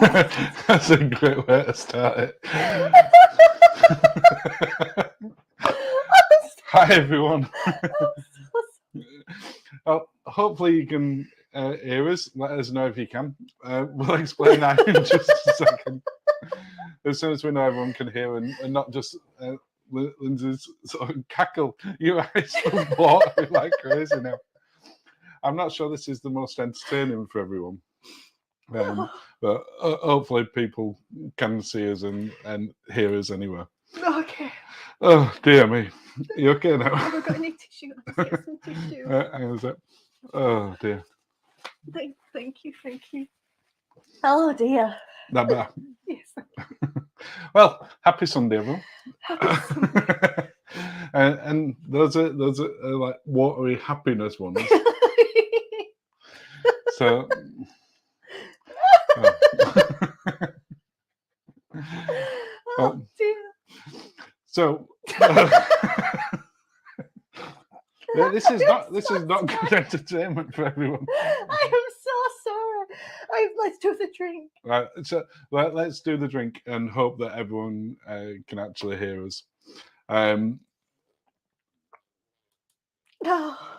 That's a great way to start it. Hi everyone. Well, hopefully you can hear us. Let us know if you can. We'll explain that in just a second. As soon as we know everyone can hear and not just Linzi's sort of cackle. Your eyes are watering like crazy now. I'm not sure this is the most entertaining for everyone. But hopefully people can see us and hear us anyway. Okay. Oh dear me. You okay now? Have I got any tissue? Let's get some tissue. Hang on a sec. Oh dear. Thank you. Oh dear. That better? Yes. Well, happy Sunday, everyone. Happy Sunday. and those are like watery happiness ones. So. Oh dear. So this is not good entertainment for everyone. I am so sorry. Let's do the drink. Right, so let's do the drink and hope that everyone can actually hear us. Oh.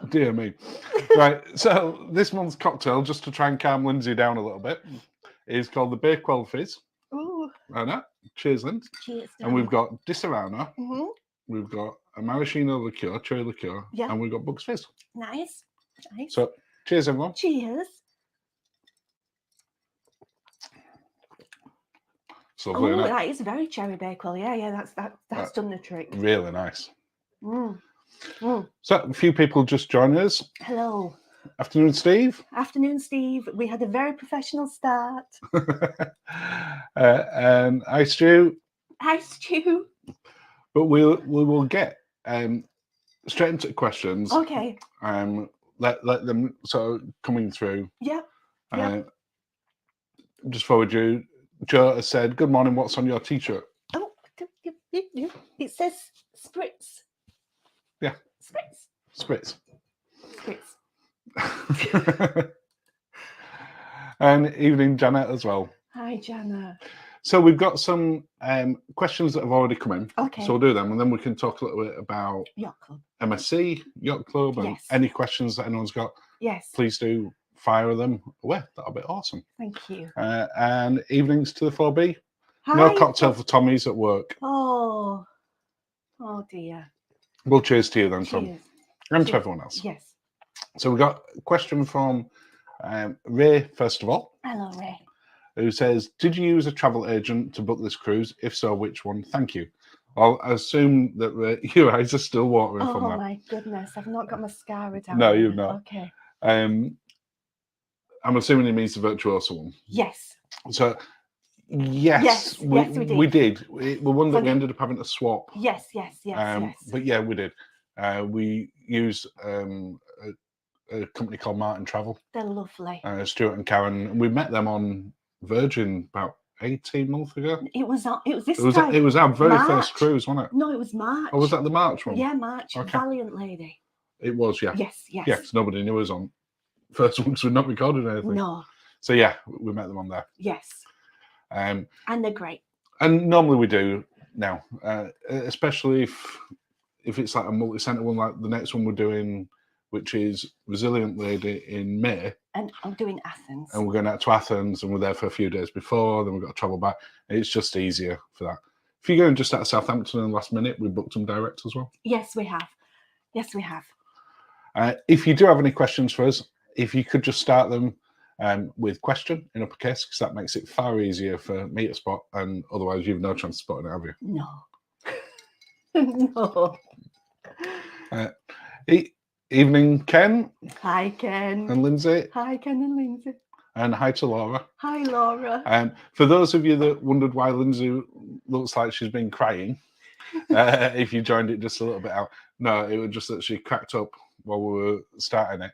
Dear me. Right, so this month's cocktail, just to try and calm Linzi down a little bit, is called the Bakewell Fizz. Ooh. I know. Cheers, Linz. Cheers. And we've got Disaronno. Mm-hmm. We've got a Maraschino Liqueur, cherry liqueur, and we've got Bakewell Fizz. Nice. So, cheers, everyone. Cheers. So lovely, isn't it? That is very cherry Bakewell. Yeah, that's done the trick. Really nice. Mm. So, a few people just joined us. Hello. Afternoon, Steve. Afternoon, Steve. We had a very professional start. And hi, Stu. Hi, Stu. But we will get straight into questions. Okay. Let them sort of coming through. Yeah. Just forward you. Joe has said, "Good morning. What's on your t-shirt?" Oh, it says Spritz. Yeah. Spritz. And evening, Janet, as well. Hi, Janet. So we've got some questions that have already come in. Okay. So we'll do them, and then we can talk a little bit about Yacht Club. MSC Yacht Club, and any questions that anyone's got. Yes. Please do fire them away. That'll be awesome. Thank you. And evenings to the 4B. Hi. No cocktail for Tommy's at work. Oh dear. Well, cheers to you then, Cheers. Tom. And to everyone else. Yes. So we've got a question from Ray, first of all. Hello, Ray. Who says, "Did you use a travel agent to book this cruise? If so, which one? Thank you." I'll assume that your eyes are still watering from that. Oh my goodness, I've not got mascara down. No, you've not. Okay. I'm assuming it means the Virtuoso one. Yes. So, yes, we did. We one that we ended up having to swap. Yes. But yeah, we did. We used a company called Martin Travel. They're lovely. Stuart and Karen. We met them on Virgin about 18 months ago. It was time. It was our very first cruise, wasn't it? No, it was March. Oh, was that the March one? Yeah, March. Okay. Valiant Lady. It was, yeah. Yes. Yes, nobody knew us on first one because we'd not recorded anything. No. So yeah, we met them on there. Yes. And they're great. And normally we do now, especially if it's like a multi-centre one, like the next one we're doing, which is Resilient Lady in May. And I'm doing Athens. And we're going out to Athens, and we're there for a few days before, then we've got to travel back. It's just easier for that. If you're going just out of Southampton in the last minute, we booked them direct as well. Yes, we have. If you do have any questions for us, if you could just start them with question in uppercase, because that makes it far easier for me to spot, and otherwise you've no chance of spotting it, have you? No. No. Evening, Ken. Hi, Ken. And Lindsay. Hi, Ken and Lindsay. And hi to Laura. Hi, Laura. For those of you that wondered why Lindsay looks like she's been crying, if you joined it just a little bit out, no, it was just that she cracked up while we were starting it.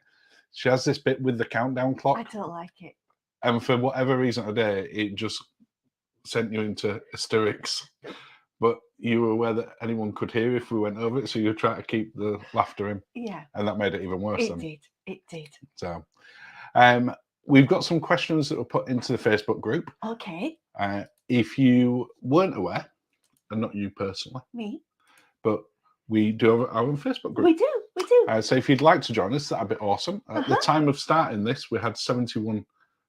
She has this bit with the countdown clock. I don't like it. And for whatever reason today, it just sent you into hysterics. But you were aware that anyone could hear if we went over it, so you were trying to keep the laughter in. Yeah. And that made it even worse. It did. So, we've got some questions that were put into the Facebook group. Okay. If you weren't aware, and not you personally, Me. but we do have our own Facebook group. We do. We do. So if you'd like to join us, that'd be awesome. At the time of starting this, we had 71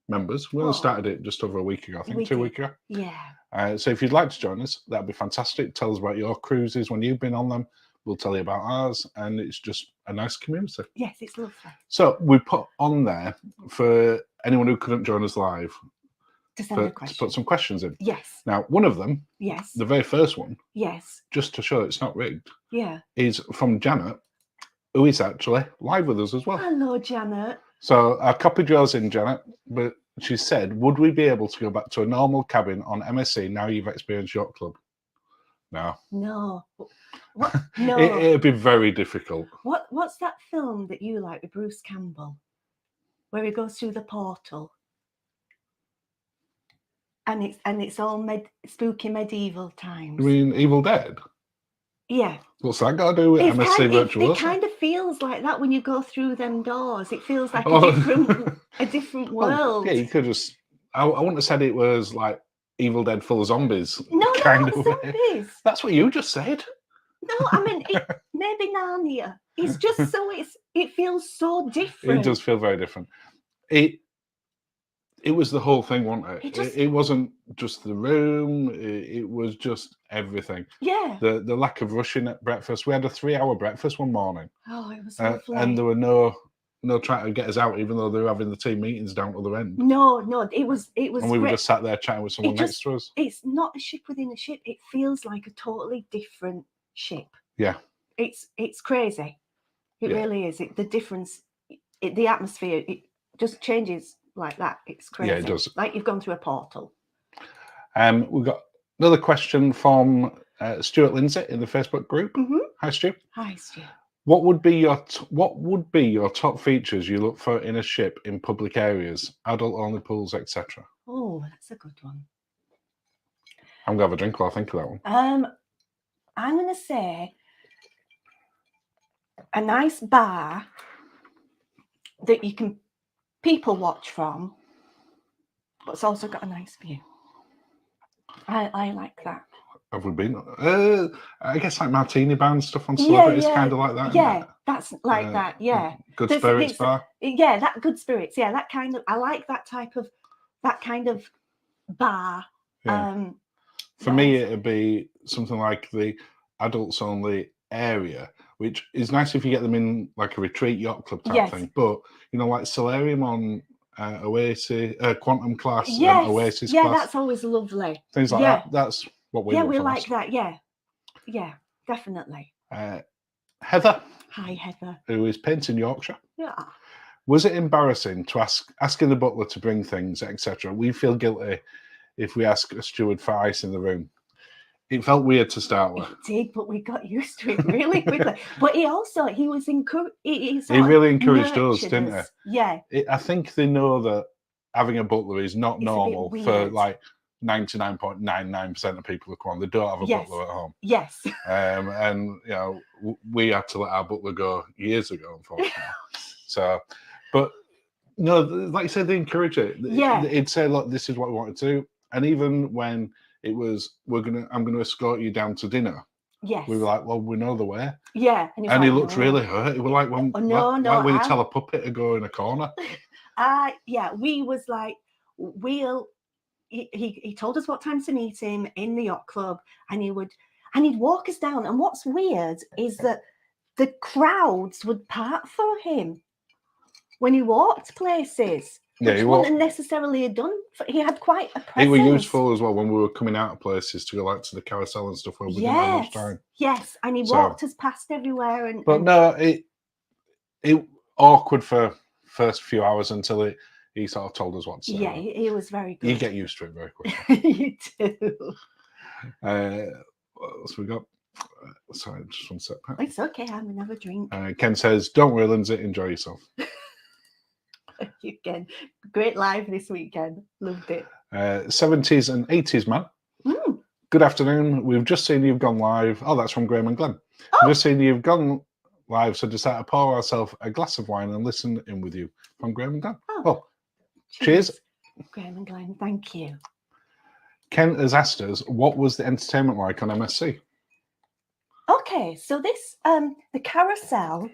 members. We only started it just over a week ago, I think, 2 weeks ago. Yeah. So if you'd like to join us, that'd be fantastic. Tell us about your cruises when you've been on them. We'll tell you about ours, and it's just a nice community. Yes, it's lovely. So we put on there for anyone who couldn't join us live to put some questions in. Yes. Now, one of them, Yes. the very first one, Yes. just to show it's not rigged, Yeah. is from Janet, who is actually live with us as well. Hello, Janet. So I copied yours in, Janet, but she said, would we be able to go back to a normal cabin on MSC now you've experienced Yacht Club? No. No. What? No. It'd be very difficult. What's that film that you like with Bruce Campbell, where he goes through the portal, and it's all spooky medieval times? You mean Evil Dead? Yeah. What's that got to do with MSC Virtual? It kind of feels like that when you go through them doors. It feels like a different world. Yeah, you could just. I wouldn't have said it was like Evil Dead full of zombies. No, kind not of zombies. That's what you just said. No, I mean maybe Narnia. It's just so it feels so different. It does feel very different. It was the whole thing, wasn't it? It wasn't just the room. It was just everything. Yeah. The lack of rushing at breakfast. We had a 3-hour breakfast one morning. Oh, it was lovely. And there were no trying to get us out, even though they were having the team meetings down at the other end. No, it was. And we were just sat there chatting with someone next to us. It's not a ship within a ship. It feels like a totally different ship. Yeah. It's crazy. It really is. The difference, the atmosphere, it just changes like that. It's crazy. Yeah, it does. Like you've gone through a portal. We've got another question from Stuart Linzi in the Facebook group. Hi, Stu. Hi, Stu. What would be your top features you look for in a ship in public areas, adult-only pools, etc.? Oh, that's a good one. I'm gonna have a drink while I think of that one. I'm gonna say a nice bar that you can people watch from, but it's also got a nice view. I like that. Have we been? I guess like martini bar and stuff on celebrities, kind of like that. Yeah, that's like that. Yeah, Good Spirits bar. Yeah, that Good Spirits. Yeah, that kind of. I like that kind of bar. Yeah. For me, it'd be something like the adults only area, which is nice if you get them in like a retreat yacht club type thing. But like Solarium on Oasis, Quantum class, and Oasis class. Yeah, that's always lovely. Things like that. That's what we. Yeah, we like that. Yeah, definitely. Heather. Hi, Heather. Who is painting Yorkshire. Yeah. Was it embarrassing to asking the butler to bring things, etc.? We feel guilty if we ask a steward for ice in the room. It felt weird to start with. It did, but we got used to it really quickly. But he was encouraged. He really encouraged us, didn't he? Yeah. I think they know that having a butler is not normal for like 99.99% of people who come on. They don't have a butler at home. Yes. And we had to let our butler go years ago, unfortunately. So, but no, like you said, they encourage it. Yeah. It'd say, look, this is what we wanted to do. And even when it was, I'm going to escort you down to dinner. Yes. We were like, well, we know the way. Yeah. And he looked really hurt. We were like, well, like when you tell a puppet to go in a corner. Yeah, we was like, he told us what time to meet him in the yacht club, and he'd walk us down. And what's weird is that the crowds would part for him when he walked places. Yeah, he wasn't necessarily he had quite a presence. It was useful as well when we were coming out of places to go like to the carousel and stuff where we didn't have much time. Yes, and he walked us past everywhere. No, it awkward for first few hours until he sort of told us what to say. Yeah, he was very good. You get used to it very quickly. You do. What else we got? Sorry, just one sec. It's okay, I'm gonna have a drink. Ken says, "Don't worry, Lindsay, enjoy yourself." You can. Great live this weekend. Loved it. 70s and 80s man. Good afternoon. We've just seen you've gone live. Oh, that's from Graham and Glenn. We've just seen you've gone live, so decided to pour ourselves a glass of wine and listen in with you. From Graham and Glenn. Oh, Cheers. Graham and Glenn, thank you. Ken has asked us, what was the entertainment like on MSC? Okay, so this the carousel,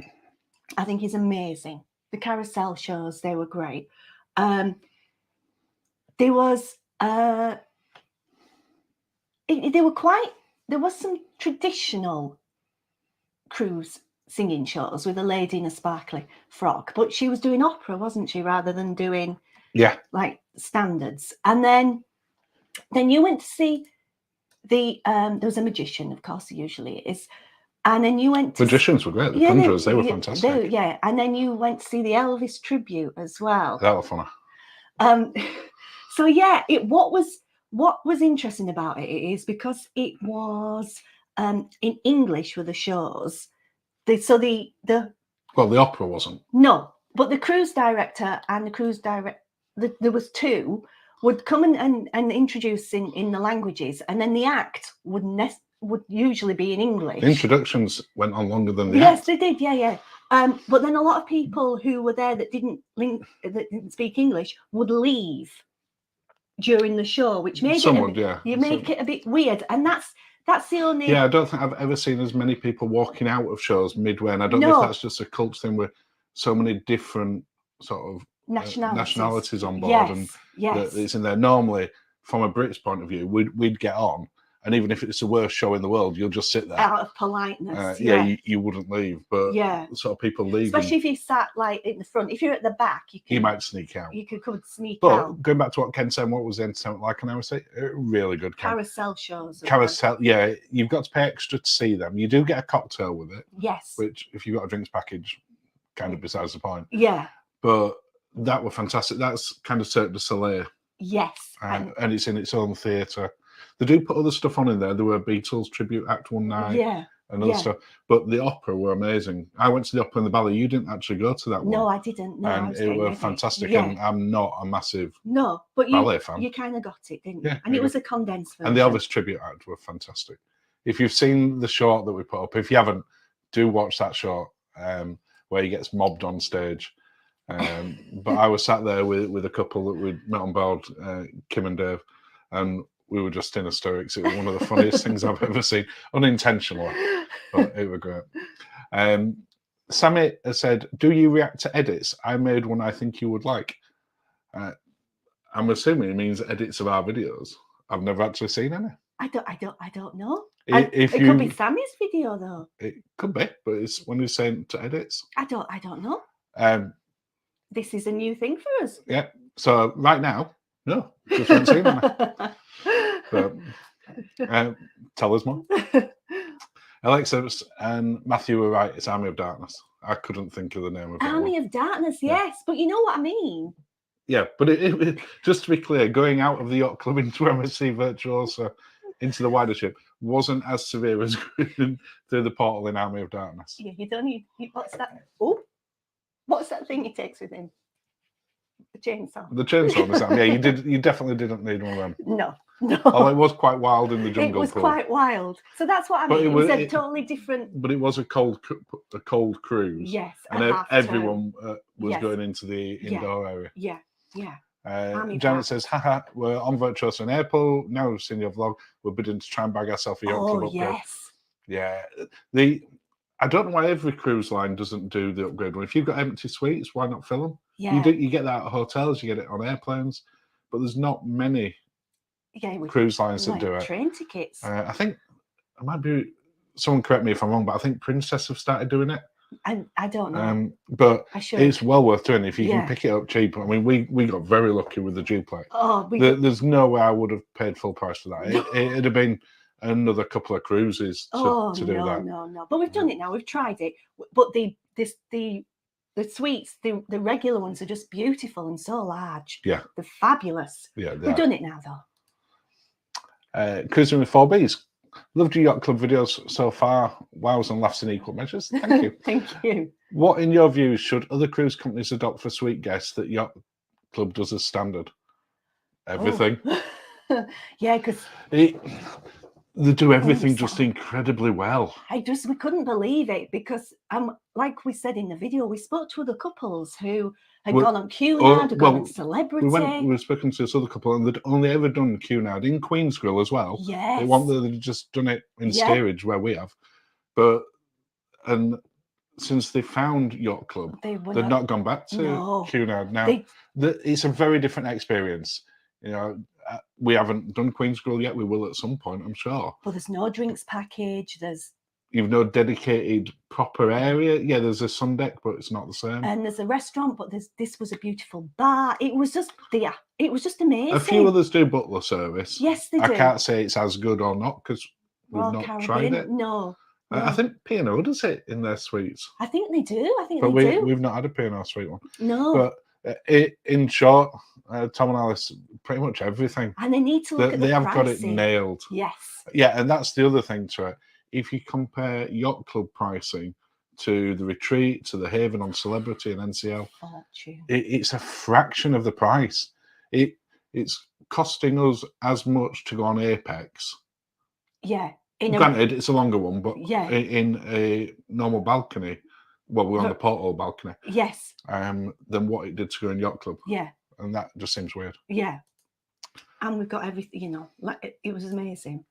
I think, is amazing. The carousel shows, they were great. There was there was some traditional cruise singing shows with a lady in a sparkly frock, but she was doing opera, wasn't she, rather than doing like standards. And then you went to see the there was a magician, of course, usually it is. And then you went to magicians were great. The conjurers, they were fantastic. And then you went to see the Elvis tribute as well. That was funny. So yeah, what was interesting about it is because it was in English with the shows. The opera wasn't. No, but the cruise director and the cruise there was two would come and introduce in the languages, and then the act would usually be in English. The introductions went on longer than the act. Yes, they did. Yeah. But then a lot of people who were there that didn't speak English would leave during the show, which made it a bit weird, and that's the only. Yeah, I don't think I've ever seen as many people walking out of shows midway, and I don't know if that's just a cult thing with so many different sort of nationalities on board, and it's in there. Normally, from a British point of view, we'd get on, and even if it's the worst show in the world, you'll just sit there out of politeness. You wouldn't leave, but sort of people leaving, especially if you sat like in the front. If you're at the back, you might sneak out. You could sneak out. But going back to what Ken said, what was the entertainment like? And I would say really good. Carousel shows. Carousel, you've got to pay extra to see them. You do get a cocktail with it. Yes. Which, if you've got a drinks package, kind of besides the point. Yeah. But that were fantastic. That's kind of Cirque du Soleil. Yes. And it's in its own theatre. They do put other stuff on in there. There were Beatles tribute act one night. Yeah. And other stuff. But the opera were amazing. I went to the opera and the ballet. You didn't actually go to that one. No, I didn't. No, and it was fantastic. Yeah. And I'm not a massive ballet fan. You kind of got it, didn't you? Yeah, and it was a condensed version. And the Elvis tribute act were fantastic. If you've seen the short that we put up, if you haven't, do watch that short where he gets mobbed on stage. But I was sat there with a couple that we'd met on board, Kim and Dave, and we were just in hysterics. It was one of the funniest things I've ever seen, unintentionally, but it was great. Sammy has said, "Do you react to edits? I made one I think you would like." I'm assuming it means edits of our videos. I've never actually seen any. I don't know. It could be Sammy's video though. It could be, but it's when he's saying to edits. I don't know. This is a new thing for us. Yeah. So right now, no, just haven't seen any. But, tell us more. Alexa and Matthew were right. It's Army of Darkness. I couldn't think of the name of it. Army of Darkness, yes, but you know what I mean. Yeah, but it, just to be clear, going out of the yacht club into MSC Virtuosa into the wider ship wasn't as severe as going through the portal in Army of Darkness. Yeah, you don't need. What's that? Oh, what's that thing he takes with him? The chainsaw. The chainsaw, Sam. Yeah, you definitely didn't need one of them. No. Oh, it was quite wild in the jungle. It was pool. quite wild. So that's what I mean. It was a totally different. But it was a cold cruise. Yes, and everyone was going into the indoor area. Yeah. Janet says, haha, we're on Virtuosa in April. Now we've seen your vlog. We're bidding to try and bag ourselves a yacht club upgrade. Yes. Yeah. I don't know why every cruise line doesn't do the upgrade one. If you've got empty suites, why not fill them? Yeah. You get that at hotels, you get it on airplanes, but there's not many cruise lines that do it. Train tickets. I think it might be, someone correct me if I'm wrong, but I think Princess have started doing it. I don't know. But it's well worth doing if you can pick it up cheap. I mean, we got very lucky with the duplex. There's no way I would have paid full price for that. It'd have been another couple of cruises to do that. No. But we've done it now. We've tried it. But the suites, the regular ones are just beautiful and so large. Yeah. They're fabulous. Yeah. We've done it now though. Cruising with 4Bs. Loved your yacht club videos so far. Wows and laughs in equal measures. Thank you. Thank you. What, in your views, should other cruise companies adopt for suite guests that yacht club does as standard? Everything. Yeah, because they do everything just incredibly well. We couldn't believe it because like we said in the video, we spoke to other couples who had Well- gone on Cunard, had gone on well, Celebrity. we've spoken to this other couple, and they'd only ever done Cunard in Queen's Grill as well. Yes. They want they'd just done it in Yeah. steerage where we have, and since they found Yacht Club, They were they've not gone back to No. Cunard. Now They, it's a very different experience. You know, we haven't done Queen's Grill yet. We will at some point, I'm sure. but there's no drinks package. You've no dedicated proper area. Yeah, there's a sun deck, but it's not the same. And there's a restaurant, but this was a beautiful bar. It was just it was just amazing. A few others do butler service. Yes, they I do. can't say it's as good or not because we've Royal not Caribbean, tried it. No, I think P&O does it in their sweets, I think they do. I think but they do. we've not had a P&O sweet one. No, But in short, Tom and Alice, pretty much everything. and they need to look at the They have got it pricing. nailed. Yes. Yeah, and that's the other thing to it. If you compare Yacht Club pricing to the Retreat, to the Haven on Celebrity and NCL, Fortune. it's a fraction of the price. It's costing us as much to go on Apex. Yeah. Granted, it's a longer one, but Yeah. in a normal balcony, well, we're on the porthole balcony, Yes. than what it did to go in Yacht Club. Yeah. And that just seems weird. Yeah. And we've got everything, like it was amazing.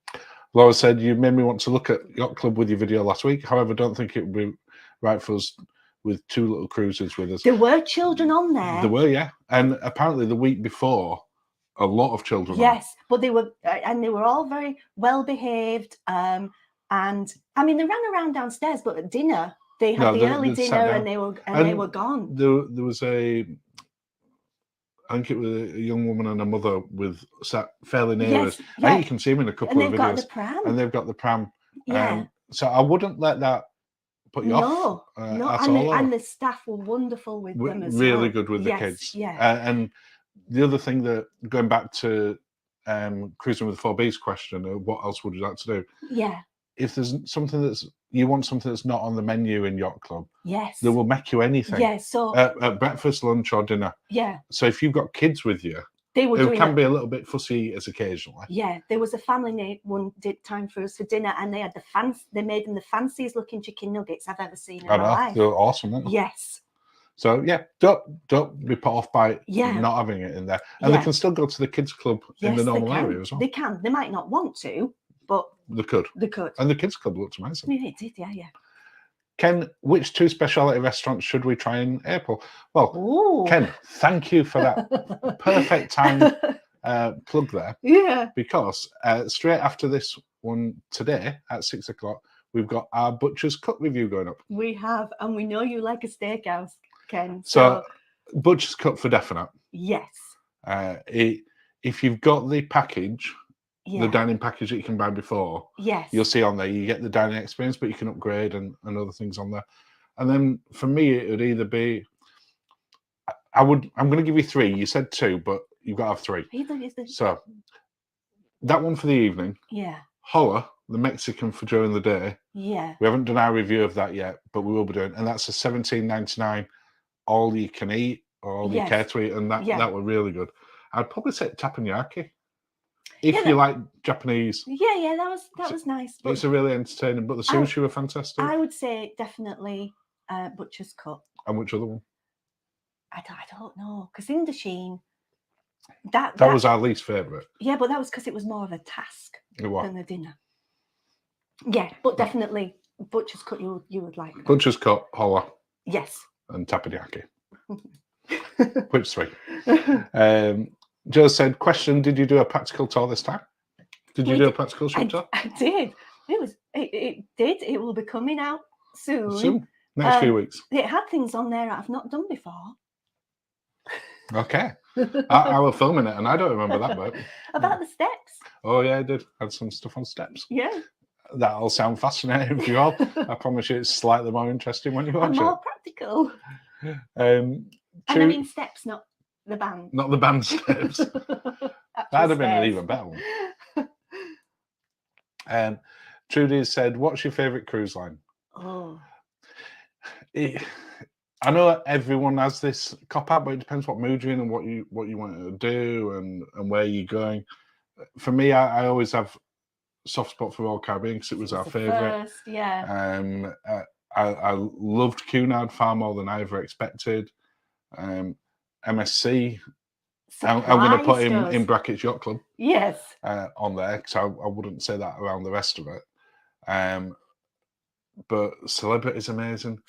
Laura said, you made me want to look at Yacht Club with your video last week. However, I don't think it would be right for us with two little cruisers with us. There were children on there. There were, yeah. And apparently the week before, a lot of children. Yes, but they were all very well behaved. And I mean, they ran around downstairs, but at dinner they had the early dinner and they were gone. There was I think it was a young woman and a mother sat fairly near us. Yes, I yeah. think you can see them in a couple And of they've got videos. the pram. And they've got the pram. Yeah. So I wouldn't let that put you off. No, at and, all. and the staff were wonderful with them as really well. good with Yes, the kids. Yeah. And the other thing that, going back to Cruising with the 4Bs question, what else would you like to do? Yeah. If there's something you want something that's not on the menu in Yacht Club, Yes. they will make you anything. Yeah. So At breakfast, lunch, or dinner. yeah. So if you've got kids with you, They were who doing can be a little bit fussy as occasionally. Yeah, there was a family one did time for us for dinner, and they had they made them the fanciest looking chicken nuggets I've ever seen in I my know, life. they're awesome, aren't they? Yes. So yeah, don't be put off by Yeah. not having it in there. And Yeah. they can still go to the kids club in the Yes, normal they can. area as well. They can. They might not want to, but They could. they could. And the kids club looks amazing. Yeah, it did. Yeah. Ken, which two specialty restaurants should we try in April? Well, Ooh. Ken, thank you for that perfect time plug there, Yeah. because straight after this one today at 6 o'clock, we've got our Butcher's Cut review going up. We have, and we know you like a steakhouse, Ken. So Butcher's Cut for definite. yes. If you've got the package, Yeah. the dining package that you can buy before, yes. you'll see on there you get the dining experience, but you can upgrade and other things on there. And then for me, it would either be I'm going to give you three. You said two, but you've got to have three. So that one for the evening. Yeah. Holla, the Mexican for during the day. Yeah. We haven't done our review of that yet, but we will be doing. And that's a $17.99 all you can eat or all you care to eat, and that were really good. I'd probably say teppanyaki if you like Japanese. Yeah, that was nice. But it's a really entertaining. But the sushi were fantastic. I would say definitely Butcher's Cut. And which other one? I don't know, because Indochine, that was our least favourite. Yeah, but that was because it was more of a task than the dinner. Yeah, but definitely Butcher's Cut you would like. Butcher's Cut, Holla. Yes. And teppanyaki. Which three? Joe said, question, did you do a practical tour this time? Did you do a practical shop tour? I did. It did. It will be coming out soon. Soon. Next few weeks. It had things on there I've not done before. Okay. I was filming it and I don't remember that bit. About the steps. Oh yeah, I did. Had some stuff on steps. Yeah. That'll sound fascinating for you all. I promise you it's slightly more interesting when you watch and more practical. And I mean steps, not the band. Not the band steps. That'd have been an even better one. Trudy said, what's your favourite cruise line? Oh. I know everyone has this cop out, but it depends what mood you're in and what you want to do and where you're going. For me, I always have soft spot for Royal Caribbean because it was our favourite. Yeah. I loved Cunard far more than I ever expected. MSC. I'm going to put him Surprised in us. brackets Yacht Club Yes. on there because I wouldn't say that around the rest of it. But Celebrity's amazing.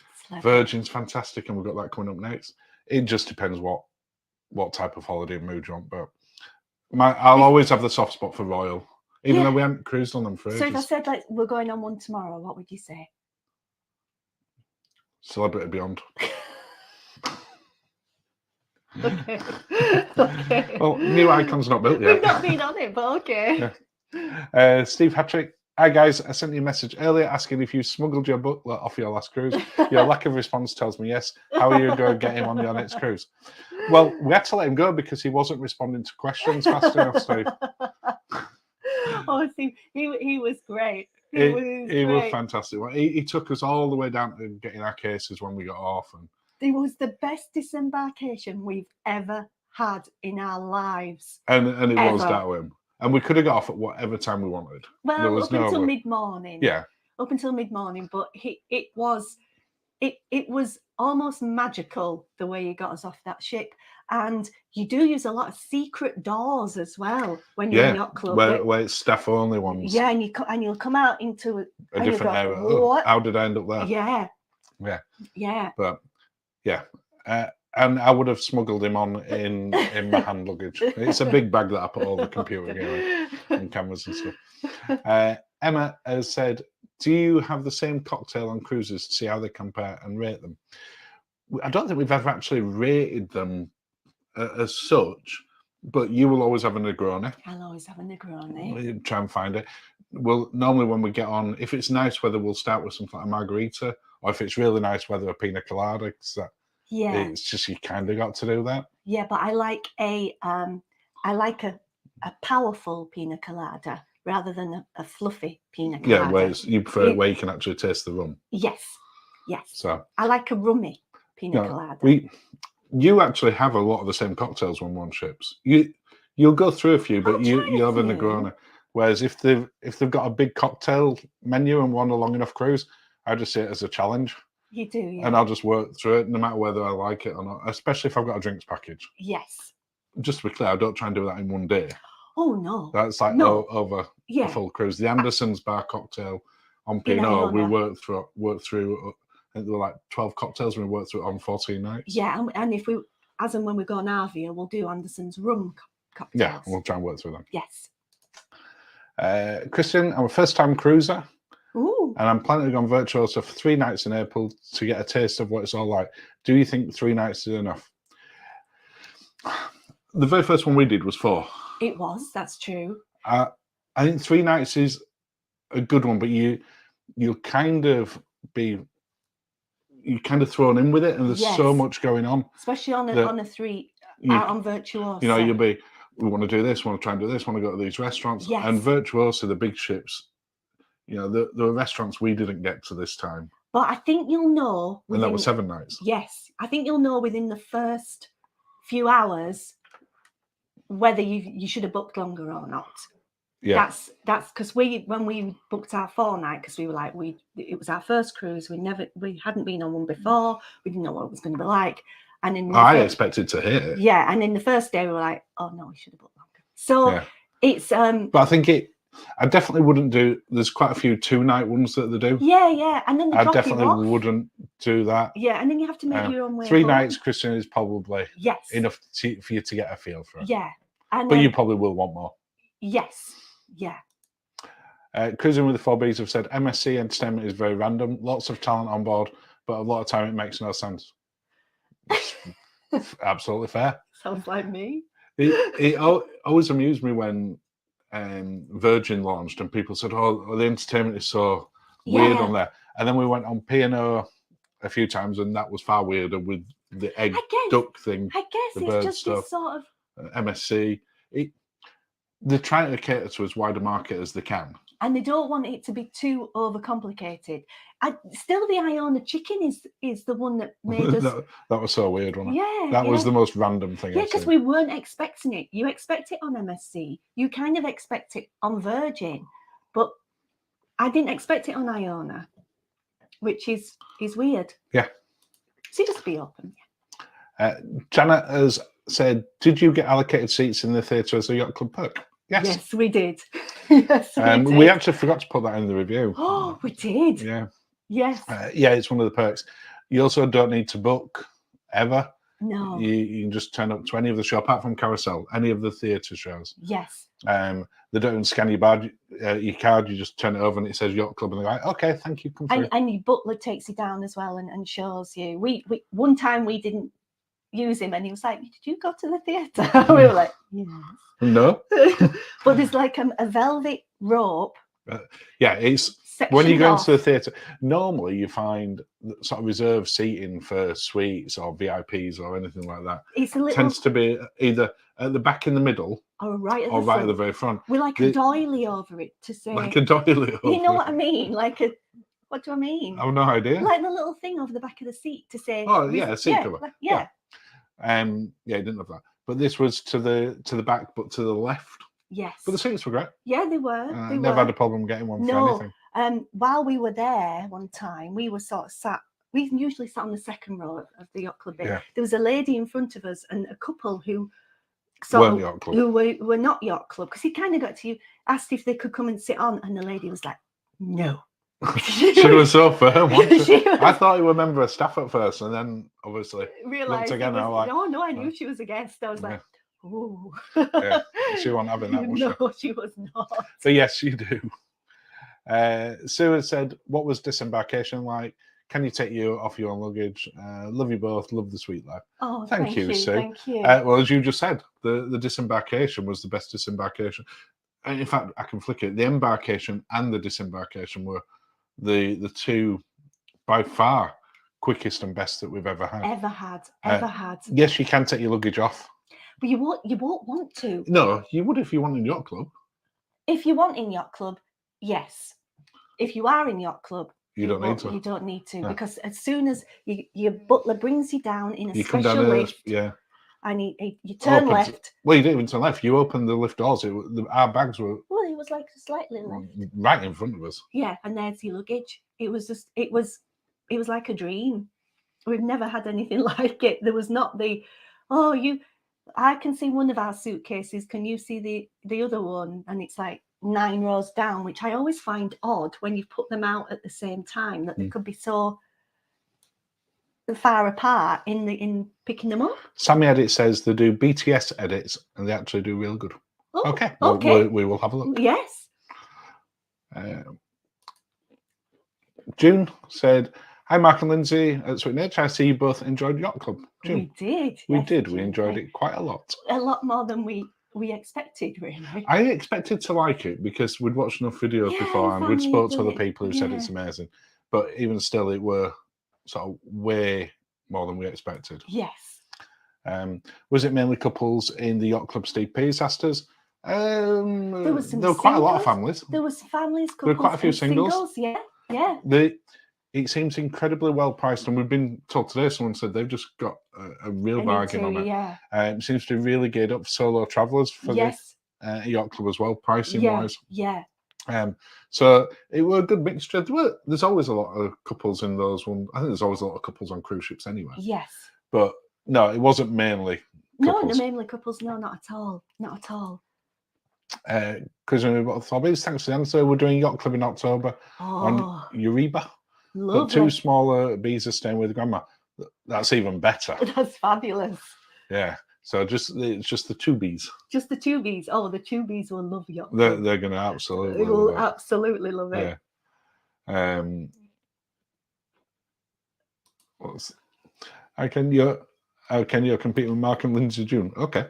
Virgin's fantastic, and we've got that coming up next. It just depends what type of holiday and mood you want. But I'll always have the soft spot for Royal, even though we haven't cruised on them for ages. So if I said like we're going on one tomorrow, what would you say? Celebrity Beyond. Okay. Okay. Well, new icon's not built yet. We've not been on it, but okay. Yeah. Steve Hattrick. Hi guys, I sent you a message earlier asking if you smuggled your butler off your last cruise. Your lack of response tells me yes. How are you going to get him on your next cruise? Well, we had to let him go because he wasn't responding to questions fast enough, Steve. Oh, Steve, he was great. He was fantastic. He took us all the way down to getting our cases when we got off. And it was the best disembarkation we've ever had in our lives. And it was that way. And we could have got off at whatever time we wanted. Well, there was up until mid-morning. Yeah. Up until mid-morning, but it was almost magical the way you got us off that ship. And you do use a lot of secret doors as well when you're in Yacht Club. Where it's staff only ones. Yeah, and you'll come out into a different area. Oh, how did I end up there? Yeah. Yeah. Yeah. But yeah. And I would have smuggled him on in my hand luggage. It's a big bag that I put all the computer gear and cameras and stuff. Emma has said, do you have the same cocktail on cruises to see how they compare and rate them? I don't think we've ever actually rated them as such, but you will always have a Negroni. I'll always have a Negroni. We'll try and find it. Well, normally when we get on, if it's nice weather, we'll start with something like a margarita, or if it's really nice weather, a pina colada. Yeah, it's just you kind of got to do that. Yeah, but I like a powerful pina colada rather than a fluffy pina colada. Yeah, where you prefer where you can actually taste the rum. Yes. So I like a rummy pina colada. You actually have a lot of the same cocktails when we're on ships. You'll go through a few, but you have a Negroni. Whereas if they've got a big cocktail menu and want a long enough cruise, I just see it as a challenge. You do, yeah. And I'll just work through it, no matter whether I like it or not, especially if I've got a drinks package. Yes. Just to be clear, I don't try and do that in one day. Oh, no. That's like over a full cruise. The Anderson's bar cocktail on Pinot, we worked through, I think there were like 12 cocktails, and we worked through it on 14 nights. Yeah, and if we, as and when we go on Arvia, we'll do Anderson's rum cocktails. Yeah, we'll try and work through them. Yes. Christian, I'm a first-time cruiser. Ooh. And I'm planning to go on Virtuoso for 3 nights in April to get a taste of what it's all like. Do you think 3 nights is enough? The very first one we did was 4. It was, that's true. I think 3 nights is a good one, but you'll kind of be thrown in with it, and there's so much going on. Especially on a 3 out on Virtuoso. You know, you'll be, we want to do this, want to try and do this, want to go to these restaurants. Yes. And Virtuoso, the big ships, you know, there were restaurants we didn't get to this time. But I think you'll know. And that was 7 nights. Yes. I think you'll know within the first few hours whether you should have booked longer or not. Yeah. That's because when we booked our 4 night, because we were like, it was our first cruise. We hadn't been on one before. We didn't know what it was going to be like. And in I expected to hit it. Yeah. And in the first day we were like, oh no, we should have booked longer. So it's but I think I definitely wouldn't do. There's quite a few 2-night ones that they do. Yeah, and then I definitely wouldn't do that. Yeah, and then you have to make your own way. 3 nights, Christian, is probably enough for you to get a feel for it. Yeah, but you probably will want more. Yes, yeah. Cruising with the 4Bs have said MSC entertainment is very random. Lots of talent on board, but a lot of time it makes no sense. Absolutely fair. Sounds like me. It always amused me when Virgin launched and people said, oh, the entertainment is so weird on there. And then we went on P&O a few times, and that was far weirder with the egg duck thing. I guess the bird it's just stuff, this sort of MSC. They're trying to cater to as wide a market as they can. And they don't want it to be too overcomplicated. Still, the Iona chicken is the one that made us... that was so weird, wasn't it? Yeah. That was the most random thing. Yeah, because we weren't expecting it. You expect it on MSC. You kind of expect it on Virgin. But I didn't expect it on Iona, which is weird. Yeah. So just be open. Janet has said, did you get allocated seats in the theatre as a yacht club perk? Yes. Yes, we did. Yes, we did. We actually forgot to put that in the review. Oh, we did. Yeah. Yes. Yeah, it's one of the perks. You also don't need to book ever. No. You can just turn up to any of the show, apart from Carousel, any of the theatre shows. Yes. They don't even scan your badge, your card. You just turn it over and it says Yacht Club, and they're like, "Okay, thank you, come through." And your butler takes you down as well and shows you. We one time we didn't use him, and he was like, "Did you go to the theatre?" We were like, "Yes." No. But there's like a velvet rope. Yeah, it's when you go into the theatre. Normally, you find sort of reserved seating for suites or VIPs or anything like that. It's a little Tends to be either at the back in the middle or right at or the right front. at the very front. With like a doily over it to say. Like a doily. You know what I mean? Like a. What do I mean? I have no idea. Like the little thing over the back of the seat to say. Oh yeah, a seat cover. Yeah. Yeah, it didn't have that. But this was to the back, but to the left. Yes. But the seats were great. Yeah, they were. Never had a problem getting one for anything. While we were there one time, we were sort of sat. We usually sat on the second row of the yacht club. Yeah. There was a lady in front of us and a couple who were not yacht club, because he kind of got to you, asked if they could come and sit on, and the lady was like, "No." She was so firm. I thought you were a member of staff at first, and then obviously realized again. Like, no, I knew she was a guest. I was like, "Ooh." Yeah, she wasn't having that, was no, she was not. But yes, you do. Sue had said, "What was Disembarkation like? Can you take you off your own luggage? Love you both. Love the sweet life." Oh, thank you, Sue. Thank you. Well, as you just said, the Disembarkation was the best disembarkation. And in fact, I can flick it. The Embarkation and the Disembarkation were the two by far quickest and best that we've ever had. Ever had. Yes, you can take your luggage off. But you won't want to. No, you would if you want in yacht club. If you want in yacht club, yes. If you are in yacht club, you don't need to. You don't need to, because as soon as your butler brings you down in a you special lift, and you turn left. Well, you didn't even turn left. You opened the lift doors. Our bags were. Well, it was like slightly left. Right in front of us. Yeah, and there's your luggage. It was just. It was like a dream. We've never had anything like it. There was not the. I can see one of our suitcases. Can you see the other one? And it's like 9 rows down, which I always find odd when you put them out at the same time, that they could be so far apart in picking them up. Sammy Edit says they do BTS edits and they actually do real good. Oh, okay. We will have a look. Yes. June said, "Hi, Mark and Lindsay at Sweet Nature. I see you both enjoyed Yacht Club." June, we did. We did. We enjoyed it quite a lot. A lot more than we expected, really. I expected to like it because we'd watched enough videos beforehand. We'd spoke to other people who said it's amazing. But even still, it were sort of way more than we expected. Yes. Was it mainly couples in the Yacht Club? Steve Pease asked us. There were quite a lot of families. There was families, couples, there were quite a few singles. Yeah. It seems incredibly well priced, and we've been told today. Someone said they've just got a real bargain on it. Yeah. It seems to be really geared up for solo travellers for the Yacht Club as well, pricing wise. Yeah. So it were a good mixture. There's always a lot of couples in those ones. I think there's always a lot of couples on cruise ships anyway. Yes. But no, it wasn't mainly couples. No, mainly couples. No, not at all. Not at all. Because we've got hobbies. Thanks for the answer. We're doing Yacht Club in October on Uriba. But 2 smaller bees are staying with grandma. That's even better. That's fabulous. Yeah. So it's just the 2 bees. Just the 2 bees. Oh, the 2 bees will love Yacht Club. They're going to absolutely. They will absolutely love it. Yeah. How can you compete with Mark and Lindsay June? Okay.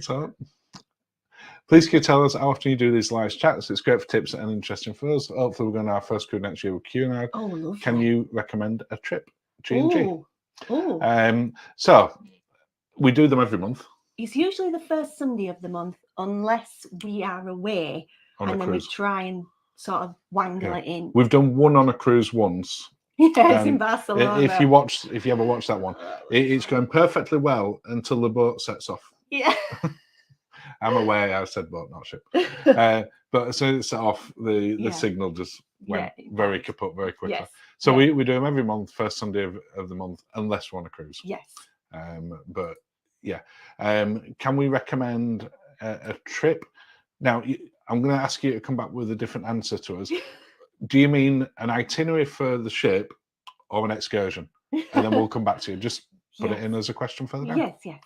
So, please can you tell us how often you do these live chats? It's great for tips and interesting for us. Hopefully, we're going to have our first cruise next year with Q&A. Oh, lovely. Can you recommend a trip? G&G. Oh. So we do them every month. It's usually the first Sunday of the month, unless we are away, and then we try and sort of wangle it in. We've done one on a cruise once. Yes, in Barcelona. If you ever watch that one, it's going perfectly well until the boat sets off. Yeah. I'm aware I said boat, not ship. But as soon as it set off, the signal just went very kaput very quickly. Yes. So we do them every month, first Sunday of the month, unless we're on a cruise. Yes. But yeah, can we recommend a trip? Now, I'm going to ask you to come back with a different answer to us. Do you mean an itinerary for the ship or an excursion? And then we'll come back to you. Just put it in as a question further down. Yes, yes.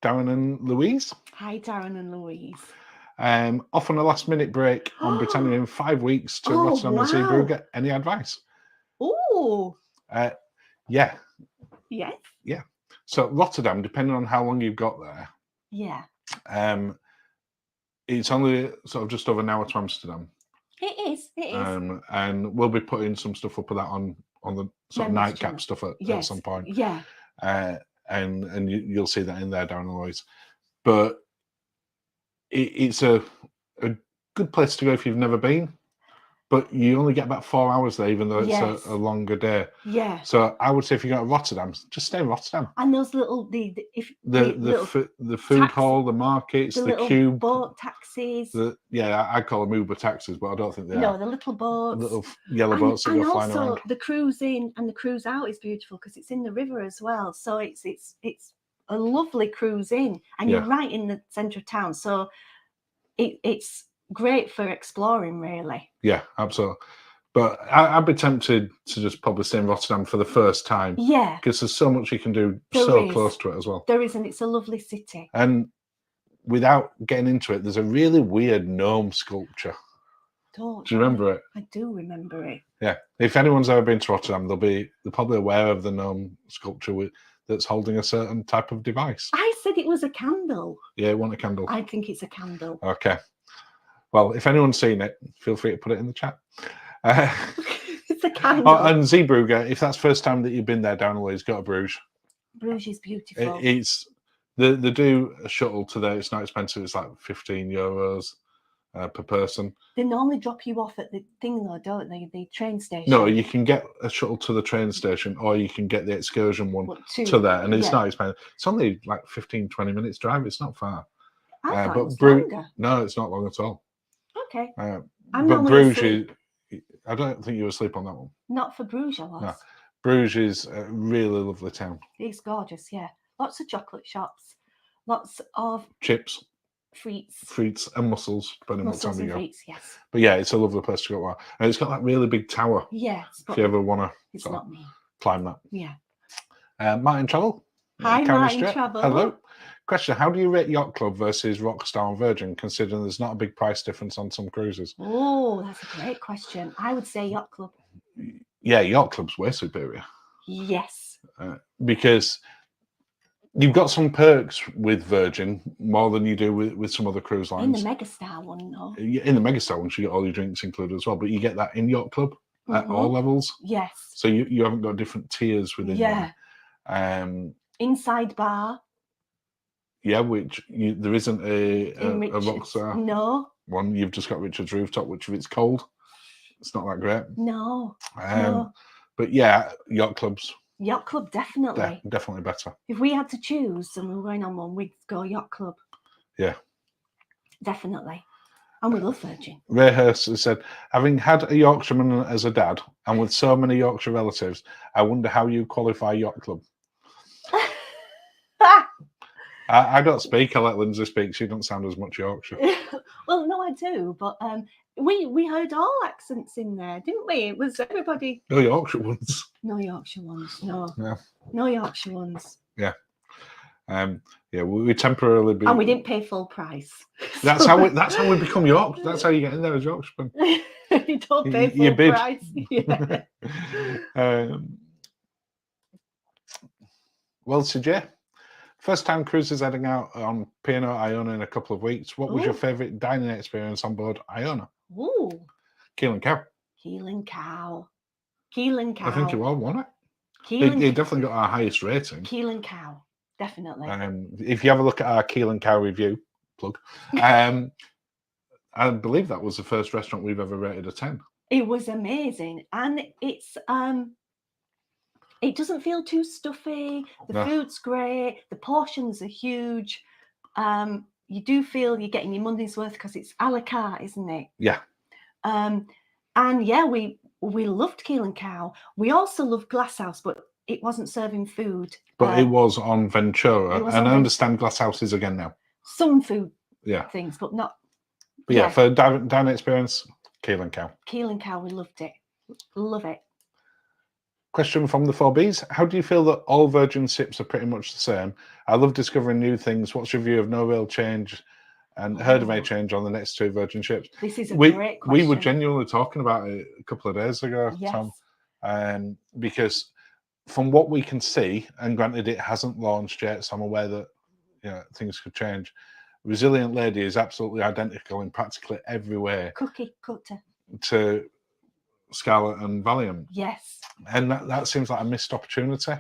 Darren and Louise. Hi, Darren and Louise. Off on a last-minute break on Britannia in 5 weeks to Rotterdam and Zeebrugge. Any advice? Oh. Yeah. Yes. Yeah. So Rotterdam, depending on how long you've got there. Yeah. It's only sort of just over an hour to Amsterdam. It is. It is. And we'll be putting some stuff up of that on the sort of nightcap stuff at some point. Yeah. And you'll see that in there, Darren and Louise. But it's a good place to go if you've never been. But you only get about 4 hours there, even though it's a longer day. Yeah. So I would say if you go to Rotterdam, just stay in Rotterdam. And those little the food hall, the markets, the cube boat taxis. I call them Uber taxis, but I don't think they are. No, the little boats, little yellow boats that go flying around. And also the cruise in and the cruise out is beautiful because it's in the river as well. So it's a lovely cruise in, and you're right in the centre of town. So it's great for exploring, really. Yeah, absolutely. But I'd be tempted to just probably stay in Rotterdam for the first time. Yeah. Because there's so much you can do close to it as well. There is, and it's a lovely city. And without getting into it, there's a really weird gnome sculpture. Do you remember it? I do remember it. Yeah. If anyone's ever been to Rotterdam, they're probably aware of the gnome sculpture that's holding a certain type of device. I said it was a candle. Yeah, it wasn't a candle. I think it's a candle. Okay. Well, if anyone's seen it, feel free to put it in the chat. It's a candle. And Zeebrugge, if that's the first time that you've been there, down the way, go to Bruges. Bruges is beautiful. They do a shuttle to there. It's not expensive. It's like €15 per person. They normally drop you off at the thing, though, don't they? The train station. No, you can get a shuttle to the train station, or you can get the excursion one to there, and it's not expensive. It's only like 15-20 minutes drive. It's not far. I thought it was longer. No, it's not long at all. Okay. But Bruges, I don't think you were asleep on that one. Not for Bruges, I was. No. Bruges is a really lovely town. It's gorgeous, yeah. Lots of chocolate shops, lots of chips, frites and mussels, depending on what time you go. Frites, yes. But yeah, it's a lovely place to go. And it's got that really big tower. Yes. If you ever want to climb that. Yeah. Martin Travel. Hi, Martin Travel. Hello. Question: how do you rate Yacht Club versus Rockstar and Virgin, considering there's not a big price difference on some cruises? Oh, that's a great question. I would say Yacht Club. Yeah, Yacht Club's way superior. Yes. Because you've got some perks with Virgin more than you do with some other cruise lines. In the Megastar one, though. In the Megastar one, you get all your drinks included as well, but you get that in Yacht Club at all levels. Yes. So you haven't got different tiers within them. Inside bar. Yeah, which there isn't a Rockstar one. You've just got Richard's Rooftop, which if it's cold, it's not that great. No. But yeah, Yacht Club, definitely. Definitely better. If we had to choose and we were going on one, we'd go Yacht Club. Yeah. Definitely. And we love Virgin. Ray Hurst has said, having had a Yorkshireman as a dad and with so many Yorkshire relatives, I wonder how you qualify Yacht Club. I don't speak. I let Linzi speak. She doesn't sound as much Yorkshire. Well, no, I do. But we heard all accents in there, didn't we? It was everybody. No Yorkshire ones. No Yorkshire ones. No. Yeah. No Yorkshire ones. Yeah. We temporarily and we didn't pay full price. That's how we become York. That's how you get in there as Yorkshireman. You don't pay full price. Yeah. Well, CJ, first time cruises heading out on P&O Iona in a couple of weeks. What was your favourite dining experience on board Iona? Ooh. Keel and Cow. Keel and Cow. I think it was, wasn't it? It definitely got our highest rating. Keel and Cow, definitely. If you have a look at our Keel and Cow review, plug, I believe that was the first restaurant we've ever rated a 10. It was amazing. And it's It doesn't feel too stuffy. The No. food's great. The portions are huge. You do feel you're getting your money's worth because it's a la carte, isn't it? Yeah. And yeah, we loved Keel and Cow. We also loved Glasshouse, but it wasn't serving food. But it was on Ventura, and I understand Glasshouse is again now. Some food Yeah. things, but not. But yeah, for down experience, Keel and Cow. Keel and Cow, we loved it. Love it. Question from the 4Bs. How do you feel that all Virgin ships are pretty much the same? I love discovering new things. What's your view of no real change and heard of any change on the next 2 Virgin ships? This is a great question. We were genuinely talking about it a couple of days ago, yes. Tom, because from what we can see, and granted it hasn't launched yet, so I'm aware that things could change. Resilient Lady is absolutely identical in practically every way. Cookie cutter. To Scarlet and Valiant. Yes. And that seems like a missed opportunity.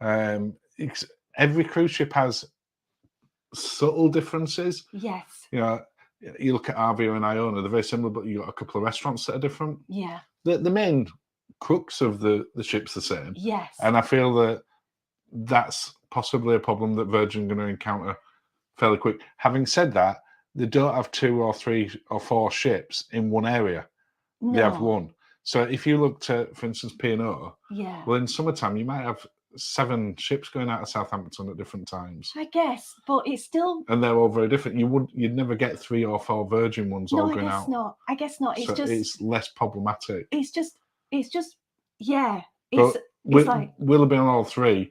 Every cruise ship has subtle differences. Yes. You look at Arvia and Iona, they're very similar, but you've got a couple of restaurants that are different. Yeah. The main crux of the ship's the same. Yes. And I feel that that's possibly a problem that Virgin are going to encounter fairly quick. Having said that, they don't have 2 or 3 or 4 ships in one area. No. They have 1. So if you looked at, for instance, P&O, well, in summertime, you might have 7 ships going out of Southampton at different times. I guess, but it's still... And they're all very different. You'd never get 3 or 4 Virgin ones all going out. No, I guess not. It's just... It's less problematic. It's just, yeah. Will it be on all 3?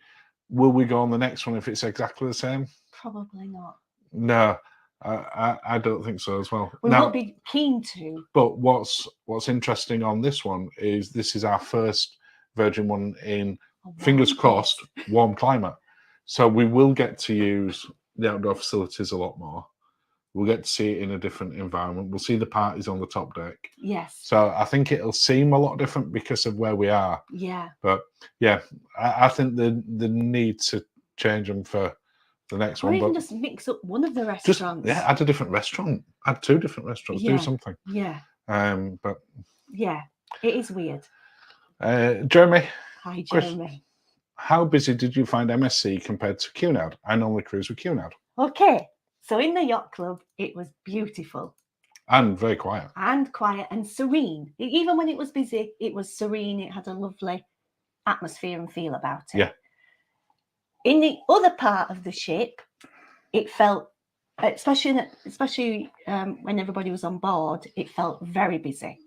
Will we go on the next one if it's exactly the same? Probably not. No. I don't think so as well. We will be keen to. But what's interesting on this one is this is our first Virgin one in, fingers crossed, warm climate. So we will get to use the outdoor facilities a lot more. We'll get to see it in a different environment. We'll see the parties on the top deck. Yes. So I think it'll seem a lot different because of where we are. Yeah. But yeah, I think the need to change them for the next one. Or even just mix up one of the restaurants. Add a different restaurant. Add 2 different restaurants. Do something. Yeah. But yeah, it is weird. Jeremy. Hi, Jeremy. How busy did you find MSC compared to Cunard? I normally cruise with Cunard. Okay, so in the yacht club, it was beautiful. And very quiet. And quiet and serene. Even when it was busy, it was serene. It had a lovely atmosphere and feel about it. Yeah. In the other part of the ship, it felt, especially when everybody was on board, it felt very busy.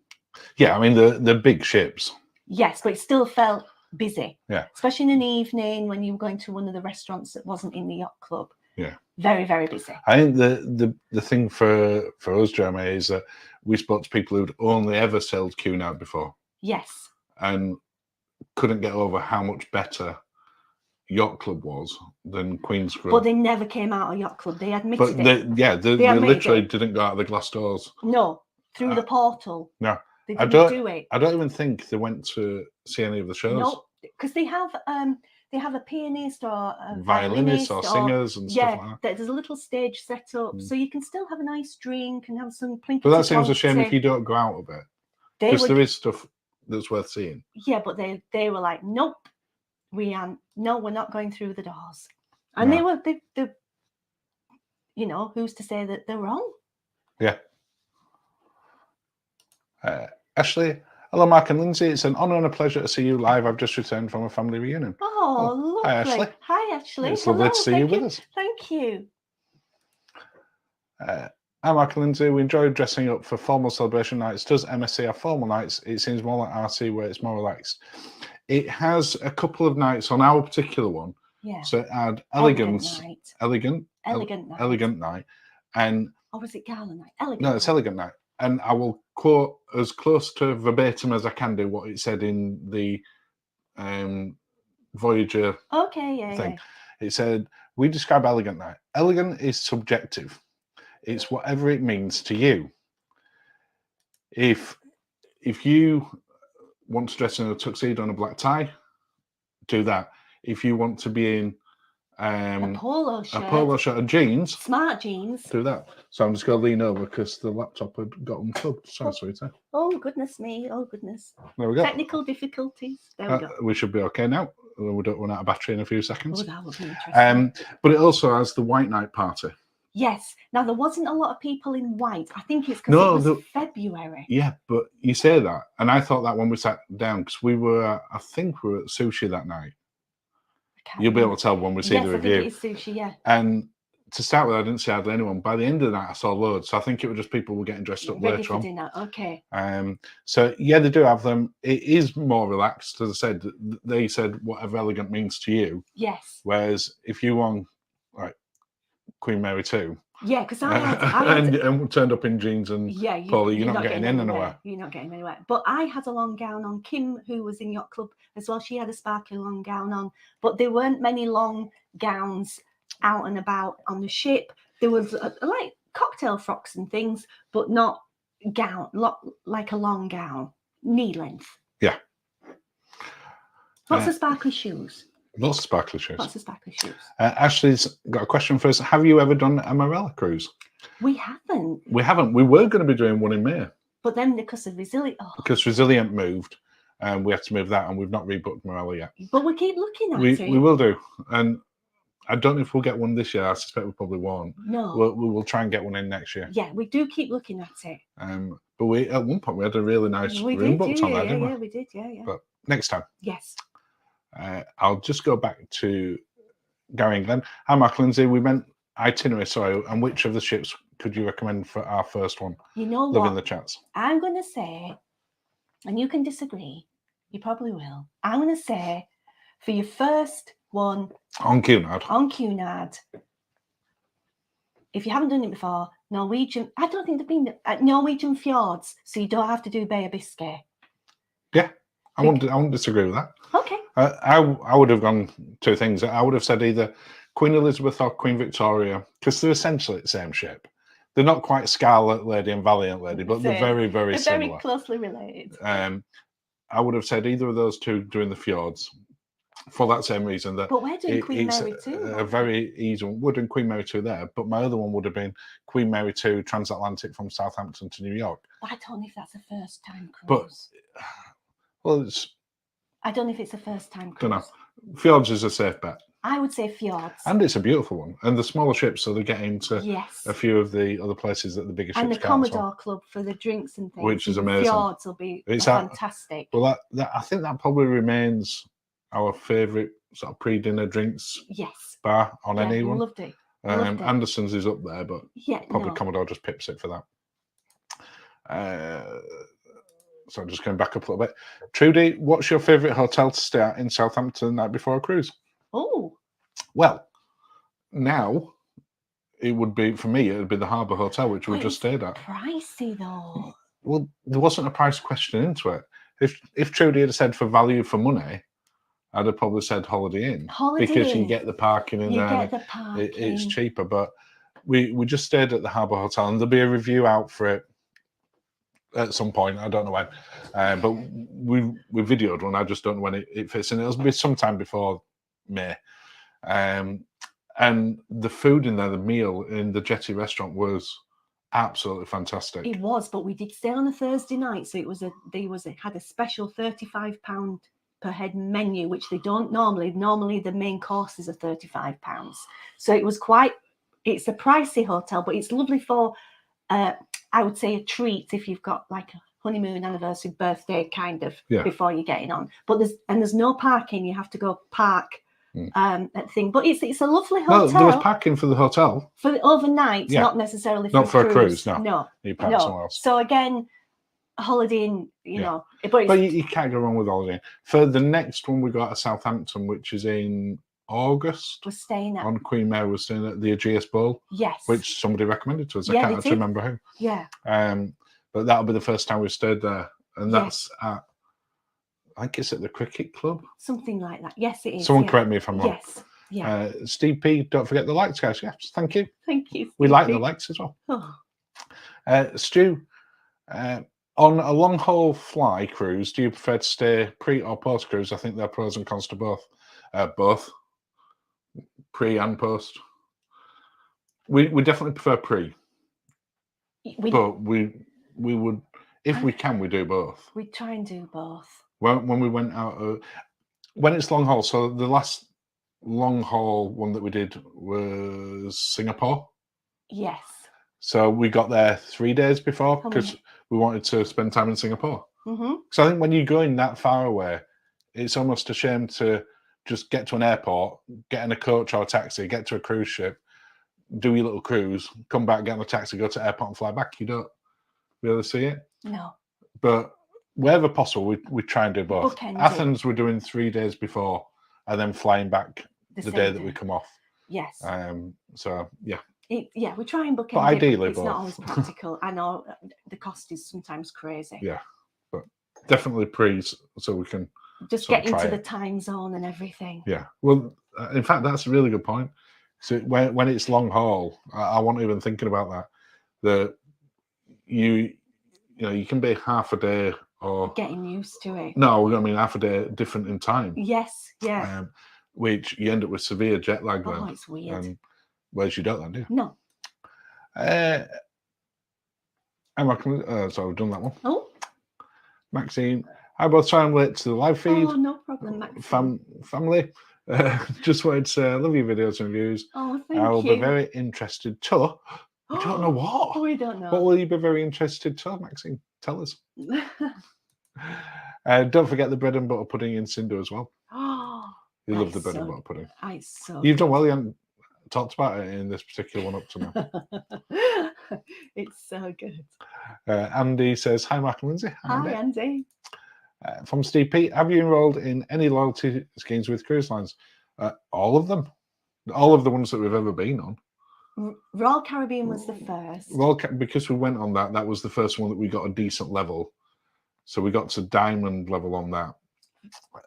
Yeah, I mean, the big ships. Yes, but it still felt busy. Yeah. Especially in an evening when you were going to one of the restaurants that wasn't in the yacht club. Yeah. Very, very busy. I think the thing for us, Jeremy, is that we spoke to people who'd only ever sailed Cunard before. Yes. And couldn't get over how much better Yacht Club was than Queen's Club. But they never came out of Yacht Club. They admitted it. They literally didn't go out of the glass doors. No, through the portal. No. They didn't do it. I don't even think they went to see any of the shows. No, because they have a pianist or a violinist or singers and stuff like that. There's a little stage set up, so you can still have a nice drink and have some plinkety. But that seems a shame if you don't go out of it, because there is stuff that's worth seeing. Yeah, but they were like, nope, we're not going through the doors, and they who's to say that they're wrong? Yeah. Ashley, hello, Mark and Lindsay. It's an honour and a pleasure to see you live. I've just returned from a family reunion. Oh, lovely. Hi, Ashley. Hi, Ashley. It's lovely to see you with us. Thank you. Hi, Mark and Lindsay. We enjoyed dressing up for formal celebration nights. Does MSC have formal nights? It seems more like RC where it's more relaxed. It has a couple of nights on our particular one. Yeah. So it had Elegant night. And or was it gala night? Elegant. No, it's elegant night. And I will quote as close to verbatim as I can do what it said in the Voyager thing. Yeah. It said, we describe elegant night. Elegant is subjective. It's whatever it means to you. If you want to dress in a tuxedo and a black tie, do that. If you want to be in A polo shirt. a polo shirt and jeans. Smart jeans. Do that. So I'm just going to lean over because the laptop had got unplugged. Sorry, sweetie. Oh, goodness me. Oh, goodness. There we go. Technical difficulties. There we go. We should be okay now. We don't run out of battery in a few seconds. Oh, that would be interesting. But it also has the white night party. Yes. Now, there wasn't a lot of people in white. I think it's because it was February. Yeah, but you say that. And I thought that when we sat down, because I think we were at sushi that night. You'll be able to tell when we see the review. Yes, I think it is sushi, yeah. And to start with, I didn't see hardly anyone. By the end of the night, I saw loads. So I think it was just people were getting dressed up Ready later for on. dinner. Okay. So yeah, they do have them. It is more relaxed, as I said. They said whatever elegant means to you. Yes. Whereas if you won like Queen Mary 2. Yeah, because I had and turned up in jeans and Polly, you're not getting in anywhere. You're not getting anywhere. But I had a long gown on. Kim, who was in Yacht Club as well, she had a sparkly long gown on. But there weren't many long gowns out and about on the ship. There was like cocktail frocks and things, but not like a long gown, knee length. Yeah. Lots of sparkly shoes. Lots of sparkly shoes. Lots of sparkly shoes. Ashley's got a question for us. Have you ever done a Marella cruise? We haven't. We haven't. We were going to be doing one in May. But then because of Resilient... Oh. Because Resilient moved, and we had to move that, and we've not rebooked Marella yet. But we keep looking at it. We will do. And I don't know if we'll get one this year. I suspect we probably won't. No. We will try and get one in next year. Yeah, we do keep looking at it. But we at one point, we had a really nice room booked on that, didn't we? Yeah, we did. Yeah. But next time. Yes. I'll just go back to Gary and Glenn. Hi, Mark Lindsay. We meant itinerary, sorry. And which of the ships could you recommend for our first one? You know Live what? in the chats. I'm going to say, and you can disagree, you probably will. I'm going to say for your first one on Cunard. If you haven't done it before, Norwegian, I don't think they've been at Norwegian fjords, so you don't have to do Bay of Biscay. Yeah, I won't disagree with that. Okay. I would have gone two things. I would have said either Queen Elizabeth or Queen Victoria, because they're essentially the same ship. They're not quite Scarlet Lady and Valiant Lady, but they're very, very similar. Very closely related. I would have said either of those two doing the fjords for that same reason. That but we're doing Queen Mary 2. A very easy one. We're doing Queen Mary 2 there, but my other one would have been Queen Mary 2 transatlantic from Southampton to New York. I don't know if that's a first time cruise. But well, I don't know if it's a first time cruise. Don't know. Fjords is a safe bet. I would say fjords. And it's a beautiful one. And the smaller ships, so they get into a few of the other places that the bigger ships and the can't. Commodore Club for the drinks and things. Which is amazing. Fjords will be fantastic. Well, I think that probably remains our favourite sort of pre-dinner drinks bar on any one. Loved it. Anderson's is up there, but probably Commodore just pips it for that. So I'm just going back up a little bit. Trudy, what's your favourite hotel to stay at in Southampton the night before a cruise? Oh. Well, now it would be, for me, it would be the Harbour Hotel, which we just stayed at. Pricey though. Well, there wasn't a price question into it. If Trudy had said for value for money, I'd have probably said Holiday Inn. Because you get the parking in there. It's cheaper. But we just stayed at the Harbour Hotel, and there'll be a review out for it at some point. I don't know when. But we videoed one. I just don't know when it fits in. It'll be sometime before May. And the food in there, the meal in the Jetty restaurant was absolutely fantastic. It was, but we did stay on a Thursday night, so they had a special £35 per head menu, which they don't normally. Normally the main courses are £35. So it was it's a pricey hotel, but it's lovely for I would say a treat if you've got like a honeymoon, anniversary, birthday kind of before you're getting on. But there's no parking. You have to go park at thing. But it's a lovely hotel. No, there was parking for the hotel. For the overnight, not necessarily for a cruise. No. You park somewhere else. So again, Holiday Inn, you know. But you can't go wrong with Holiday Inn. For the next one we got at Southampton, which is in August. We're staying at. On Queen Mary, we're staying at the Aegeus Bowl. Yes. Which somebody recommended to us. I can't actually remember who. Yeah. But that'll be the first time we've stayed there. And that's at, I think it's at the Cricket Club. Something like that. Yes, it is. Someone correct me if I'm wrong. Yes. Yeah. Steve P, don't forget the likes, guys. Yes, thank you. Thank you. We like the likes as well. Oh. Stu, on a long haul fly cruise, do you prefer to stay pre or post cruise? I think there are pros and cons to both. Both. pre and post. We definitely prefer pre, but we would, if we can, we do both. We try and do both. When we went out, when it's long haul. So the last long haul one that we did was Singapore. Yes. So we got there 3 days before because we wanted to spend time in Singapore. Mm-hmm. So I think when you're going that far away, it's almost a shame to just get to an airport, get in a coach or a taxi, get to a cruise ship, do your little cruise, come back, get on a taxi, go to the airport and fly back. You don't really see it. No. But wherever possible, we try and do both. Bookend Athens, we're doing 3 days before and then flying back the day that we come off. Yes. So, yeah. We try and book it. But ideally, it's not always practical. I know the cost is sometimes crazy. Yeah, but definitely pre, so we can just get into the time zone and everything. Yeah, well, in fact, that's a really good point. So when it's long haul, I wasn't even thinking about that. That you can be half a day or getting used to it. No, I mean half a day different in time. Yes, yeah. Which you end up with severe jet lag. Oh, it's weird. Whereas you don't then, do you? No. So I've done that one. Oh. Maxine, I both try and relate to the live feed. Oh, no problem, Maxine. Family. Just wanted to say I love your videos and reviews. Oh, thank I will you. be very interested to. We don't know what. We don't know. What will you be very interested to, Maxine? Tell us. Don't forget the bread and butter pudding in Cinder as well. Oh, you love the bread and butter pudding. You've done well. You haven't talked about it in this particular one up to now. It's so good. Andy says, hi, Mark and Lindsay. Hi, Andy. From Steve P, have you enrolled in any loyalty schemes with cruise lines? All of them. All of the ones that we've ever been on. Royal Caribbean was the first. Because we went on that was the first one that we got a decent level. So we got to diamond level on that,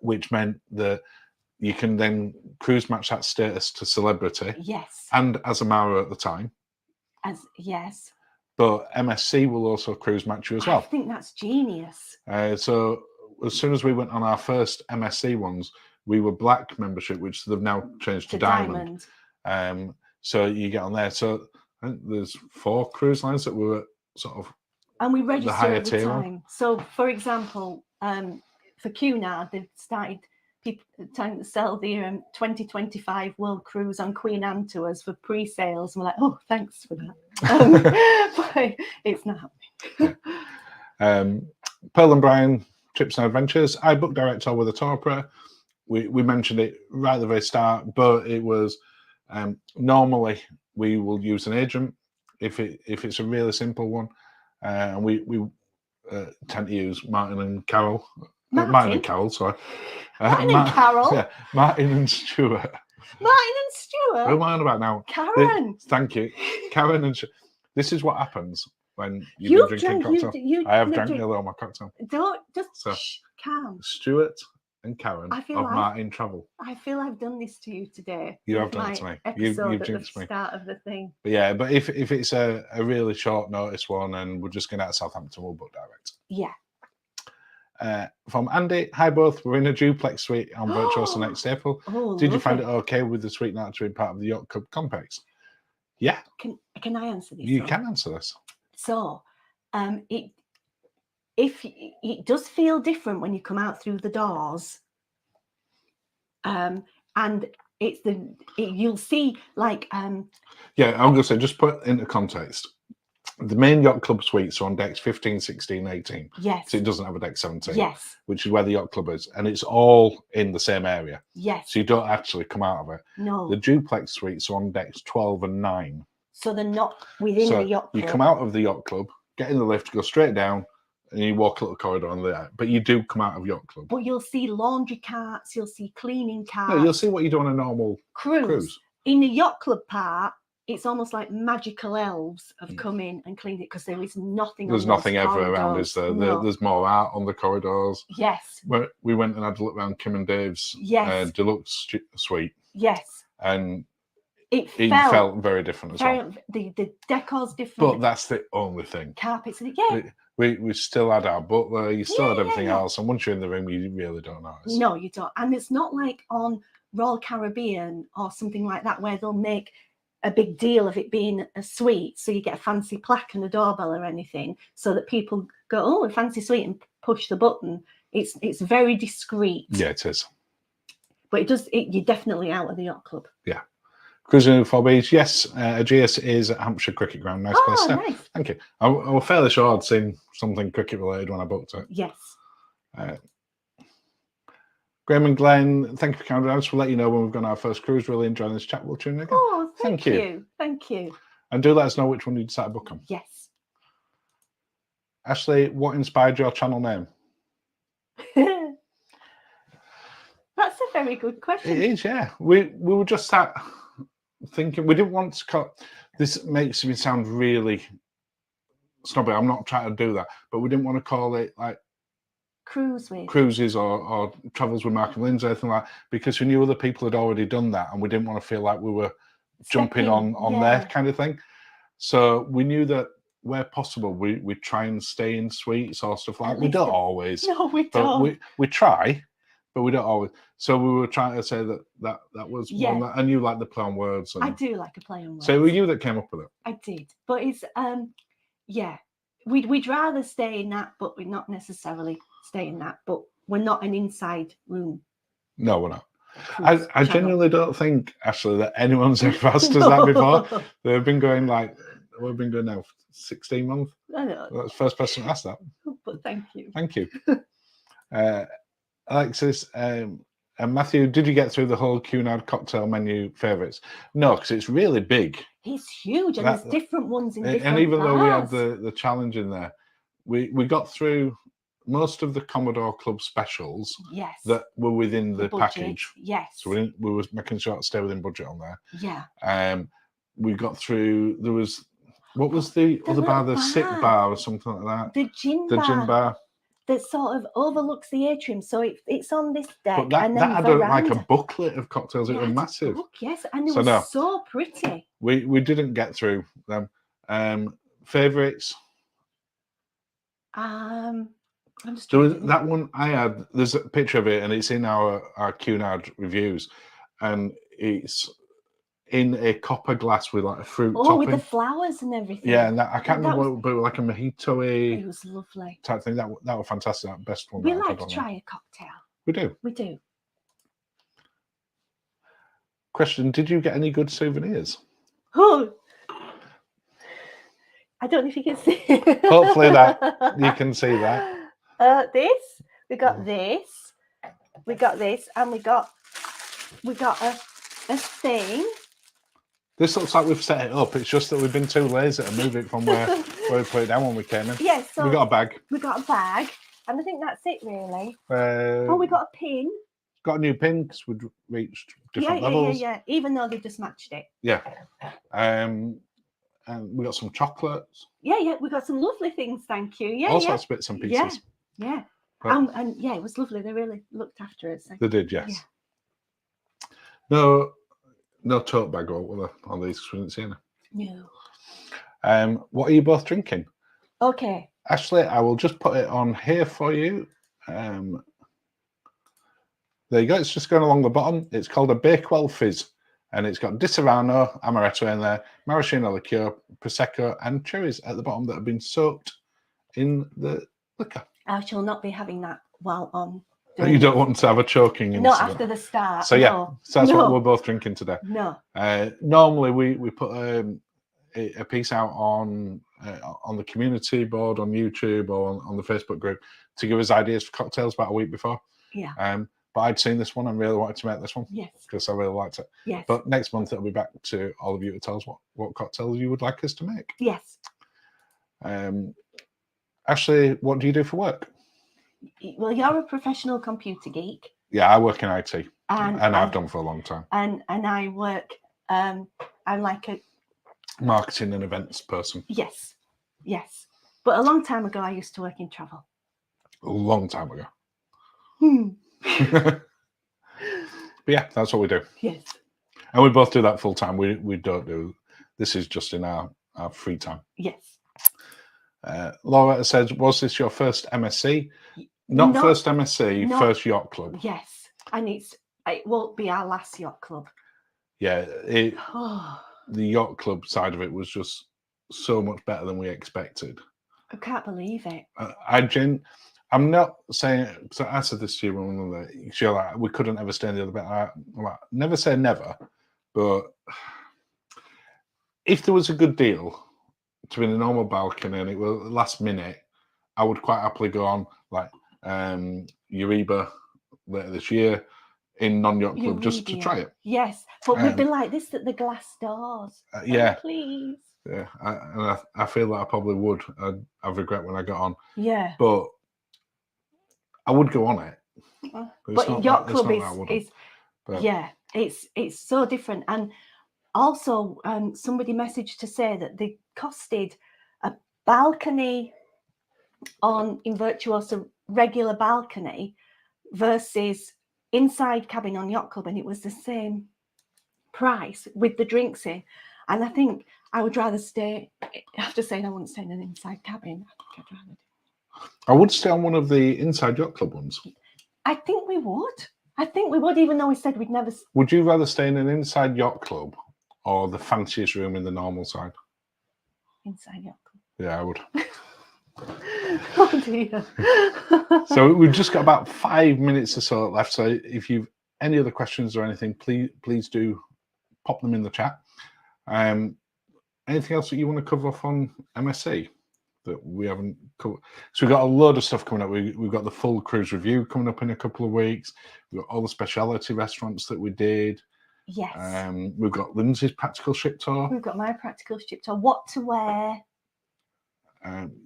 which meant that you can then cruise match that status to celebrity. Yes. And as a Mara at the time. Yes. But MSC will also cruise match you as well. I think that's genius. So as soon as we went on our first MSC ones, we were black membership, which they've now changed to diamond. So you get on there. So I think there's 4 cruise lines that were sort of and we register the higher at the tier time. one. So, for example, for Cunard, they've started people trying to sell the 2025 World Cruise on Queen Anne to us for pre-sales. And we're like, oh, thanks for that. But it's not happening. Pearl and Brian, Trips and Adventures. I booked direct with a tour operator. We mentioned it right at the very start, but it was normally we will use an agent if it's a really simple one, and we tend to use Martin and Carol. Martin and Carol, sorry. Martin and Carol. Yeah, Martin and Stuart. Martin and Stuart. Who am I on about now? Karen. Thank you, Karen and. This is what happens when you've been drinking cocktail. I have drank nearly all my cocktail. Don't just calm. Stuart and Karen of Martin Travel. I feel I've done this to you today. You have done it to me. You've jinxed me. Start of the thing. But yeah, but if it's a really short notice one and we're just going out of Southampton, we'll book direct. Yeah. From Andy, hi both. We're in a duplex suite on Virtuoso next April. Did you find it okay with the suite not to be part of the Yacht Club complex? Yeah. Can I answer this? You can answer this. So, it does feel different when you come out through the doors, and you'll see like yeah, I'm gonna say just put into context. The main Yacht Club suites are on decks 15, 16, 18. Yes. So it doesn't have a deck 17. Yes. Which is where the Yacht Club is. And it's all in the same area. Yes. So you don't actually come out of it. No. The duplex suites are on decks 12 and 9. So they're not within the Yacht Club. You come out of the Yacht Club, get in the lift, go straight down, and you walk a little corridor on there. But you do come out of Yacht Club. But you'll see laundry carts, you'll see cleaning carts. No, you'll see what you do on a normal cruise. In the Yacht Club part, it's almost like magical elves have come in and cleaned it because there is nothing. There's nothing ever around, is there? No. There's more art on the corridors. Yes. We went and had a look around Kim and Dave's deluxe suite. Yes. And it felt very different as well. The decor's different. But that's the only thing. Carpets, yeah. We still had our butler. You still had everything else. And once you're in the room, you really don't notice. No, you don't. And it's not like on Royal Caribbean or something like that, where they'll make a big deal of it being a suite, so you get a fancy plaque and a doorbell or anything, so that people go, oh, a fancy suite, and push the button. It's very discreet. Yeah, it is. But you're definitely out of the yacht club. Yeah. Cruising 4Bs, yes. Aegeus is at Hampshire Cricket Ground. Nice place. Oh, Yeah. nice. Thank you. I was fairly sure I'd seen something cricket related when I booked it. Yes. Graham and Glenn, thank you for coming down. We'll let you know when we've gone our first cruise. Really enjoying this chat. We'll tune in again. Oh, thank you. Thank you. And do let us know which one you decide to book on. Yes. Ashley, what inspired your channel name? That's a very good question. It is, yeah. We were just sat thinking, we didn't want to call, this makes me sound really snobby. I'm not trying to do that, but we didn't want to call it like cruises or travels with Mark and Linzi, anything like that, because we knew other people had already done that, and we didn't want to feel like we were jumping on their kind of thing. So we knew that where possible, we try and stay in suites or stuff like that. We don't always. No, we don't. We try, but we don't always. So we were trying to say that was one that, and you like the play on words. And, I do like a play on words. So it was you that came up with it. I did, but it's we'd rather stay in that, but we're not necessarily stay in that. But we're not an inside room. No, we're not. I genuinely don't think, Ashley, that anyone's ever asked us that before. They've been going we've been going now 16 months. I know. That's the first person to ask that. But thank you. Thank you. Alexis and Matthew, did you get through the whole Cunard cocktail menu favourites? No, because it's really big. It's huge, and there's different ones in different And even bars. though we had the challenge in there, we got through most of the Commodore Club specials that were within the package. Yes. So we were making sure to stay within budget on there. Yeah. We got through, there was, what was the other bar? The Sick Bar or something like that. The gin bar. That sort of overlooks the atrium, so it's on this deck. But that, and then that had like a booklet of cocktails. It was massive. Yes, and it was so pretty. We didn't get through them. Favourites? I'm just that one I had. There's a picture of it, and it's in our Cunard reviews, and it's in a copper glass with like a fruit topping. With the flowers and everything. Yeah, and I can't remember what, but like a mojito-y. It was lovely. Type thing. That was fantastic. That best one. We like to try a cocktail. We do. We do. Question: did you get any good souvenirs? Oh, I don't know if you can see. Hopefully that you can see that. We got this, and we got a thing. This looks like we've set it up. It's just that we've been too lazy to move it from where we put it down when we came in. Yes. So we got a bag. We got a bag, and I think that's it really. We got a pin. Got a new pin because we'd reached different levels. Yeah. Even though they just matched it. Yeah. And we got some chocolates. Yeah. We got some lovely things. Thank you. Yeah. All sorts of bits and pieces. Yeah. But, and it was lovely. They really looked after us. They did, yes. Yeah. No tote bag on these because we didn't see any. No. What are you both drinking? Okay. Ashley, I will just put it on here for you. There you go. It's just going along the bottom. It's called a Bakewell Fizz, and it's got Disaronno Amaretto in there, Maraschino Liqueur, Prosecco, and cherries at the bottom that have been soaked in the liquor. I shall not be having that while on. You don't want to have a choking incident. Not after the start. So so that's what we're both drinking today. No. Normally we put a piece out on the community board on YouTube or on the Facebook group to give us ideas for cocktails about a week before. Yeah. But I'd seen this one and really wanted to make this one. Yes. Because I really liked it. Yes. But next month it'll be back to all of you to tell us what cocktails you would like us to make. Yes. Ashley, what do you do for work? Well, you're a professional computer geek. Yeah, I work in IT, and I've done for a long time. And I work. I'm like a marketing and events person. Yes. But a long time ago, I used to work in travel. A long time ago. But yeah, that's what we do. Yes. And we both do that full time. We don't do. This is just in our free time. Yes. Laura says, was this your first MSC? Not first MSC, first yacht club. Yes. And it won't be our last yacht club. Yeah, Oh, the yacht club side of it was just so much better than we expected. I can't believe it. I'm not saying, so I said this to you when you're like, we couldn't ever stay in the other bit. I'm like, never say never, but if there was a good deal to be in a normal balcony and it was last minute, I would quite happily go on like Uriba later this year in non-yacht club just to try it. Yes, but we've been like this at the glass doors. Yeah, oh, please. Yeah, I feel that I probably would. I regret when I got on. Yeah, but I would go on it. But yacht club is yeah, it's so different. And also, somebody messaged to say that they costed a balcony in Virtuoso regular balcony versus inside cabin on yacht club, and it was the same price with the drinks in. And I think I would rather stay. After saying I wouldn't stay in an inside cabin, I would stay on one of the inside yacht club ones. I think we would, even though we said we'd never. Would you rather stay in an inside yacht club or the fanciest room in the normal side? Inside yacht club. Yeah, I would. Oh dear. So we've just got about 5 minutes or so left. So if you've any other questions or anything, please do pop them in the chat. Anything else that you want to cover off on MSC that we haven't covered? So we've got a load of stuff coming up. We've got the full cruise review coming up in a couple of weeks. We've got all the specialty restaurants that we did. Yes. We've got Linzi's practical ship tour. We've got my practical ship tour. What to wear.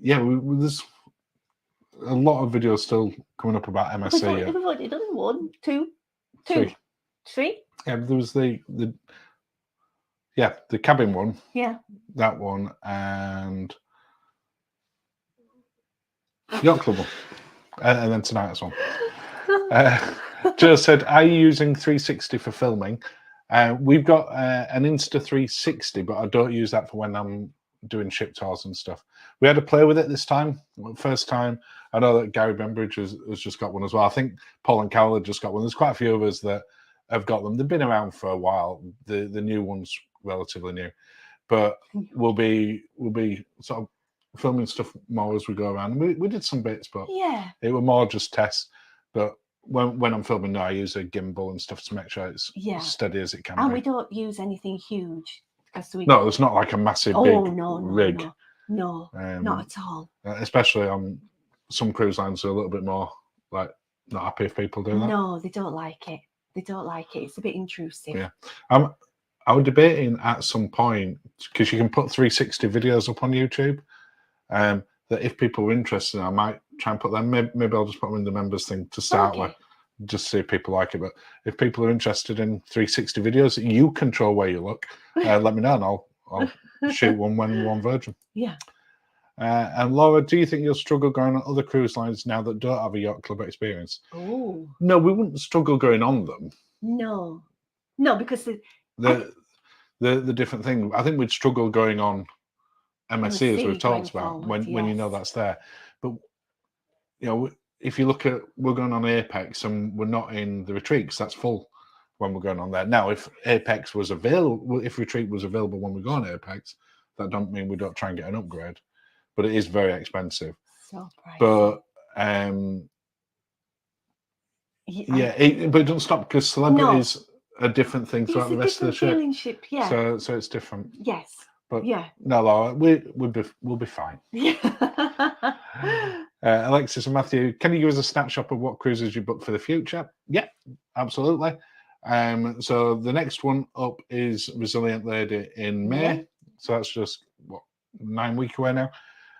Yeah, there's a lot of videos still coming up about MSC. We've already done 1, 2, 3. Yeah, there was the cabin one. Yeah. That one and yacht club one. And then tonight's one. Joe said, are you using 360 for filming? We've got an Insta 360, but I don't use that for when I'm doing ship tours and stuff. We had to play with it this time. First time. I know that Gary Bembridge has just got one as well. I think Paul and Carol had just got one. There's quite a few of us that have got them. They've been around for a while. The new one's relatively new, but we'll be sort of filming stuff more as we go around. We did some bits, but yeah, it were more just tests. But when I'm filming now, I use a gimbal and stuff to make sure it's as steady as it can be. And we don't use anything huge. No, it's not like a massive big rig. No, not at all. Especially on some cruise lines, are a little bit more like not happy if people do that. No, they don't like it. They don't like it. It's a bit intrusive. Yeah. I was debating at some point, because you can put 360 videos up on YouTube, that if people were interested, I might try and put them. Maybe I'll just put them in the members thing to start with, just see if people like it. But if people are interested in 360 videos, you control where you look. Let me know, and I'll shoot one when we're on Virgin. Yeah. And Laura, do you think you'll struggle going on other cruise lines now that don't have a yacht club experience? Oh. No, we wouldn't struggle going on them. No, because the different thing. I think we'd struggle going on MSC as we've talked about when you know that's there. But you know, if you look at, we're going on Apex and we're not in the retreat because that's full when we're going on there. Now, if Apex was available, if retreat was available when we go on Apex, that don't mean we don't try and get an upgrade. But it is very expensive. So pricey. But but it doesn't stop because celebrities are different thing throughout the rest of the ship. Yeah. So it's different. Yes. But yeah. No, Laura, we'll be fine. Yeah. Alexis and Matthew, can you give us a snapshot of what cruises you booked for the future? Yeah, absolutely. So the next one up is Resilient Lady in May. So that's just 9 weeks away now.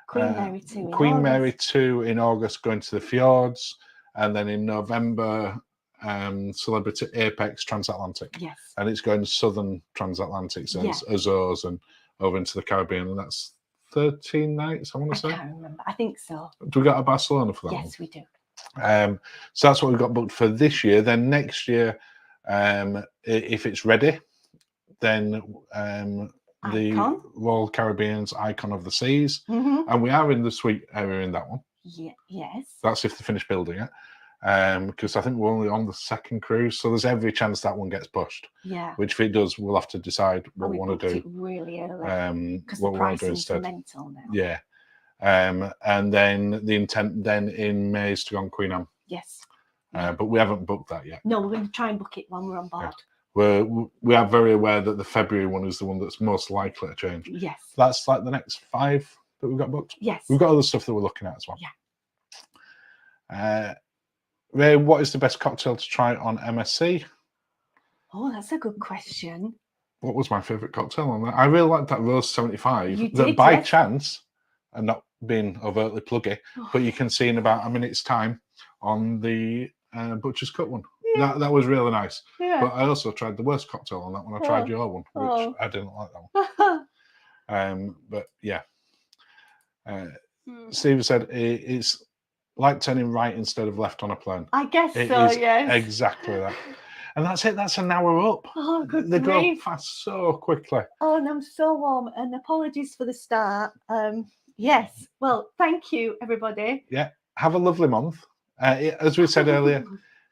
Queen Mary 2 in Queen August. Mary 2 in August, going to the fjords, and then in November, Celebrity Apex Transatlantic. Yes. And it's going southern transatlantic, so it's Azores and over into the Caribbean, and that's 13 nights, I want to say. I can't remember. I think so. Do we got a Barcelona for that one? Yes, we do. So that's what we've got booked for this year. Then next year, if it's ready, then the Royal Caribbean's Icon of the Seas, and we are in the suite area in that one. Yes. That's if they finish building it. because I think we're only on the second cruise, so there's every chance that one gets pushed. Yeah. Which, if it does, we'll have to decide what And we we want to booked do. it really early because the What we want to do pricing's instead. mental now. Yeah. And then the intent then in May is to go on Queen Anne. Yes. But we haven't booked that yet. No, we're going to try and book it when we're on board. Yeah. We are very aware that the February one is the one that's most likely to change. Yes. That's like the next 5 that we've got booked. Yes. We've got other stuff that we're looking at as well. Yeah. Ray, what is the best cocktail to try on MSC? Oh, that's a good question. What was my favourite cocktail on that? I really liked that Rose 75. You That did, by yes. chance, and not being overtly pluggy, but you can see in about a minute's time on the Butcher's Cut one. Yeah. That was really nice. Yeah. But I also tried the worst cocktail on that one. I tried your one, which I didn't like that one. But yeah. Steve said it's like turning right instead of left on a plane. I guess It so, is yes. exactly that. And that's it. That's an hour up. Oh, good They go grief. past so quickly. Oh, and I'm so warm. And apologies for the start. Yes. Well, thank you, everybody. Yeah. Have a lovely month. As we said earlier,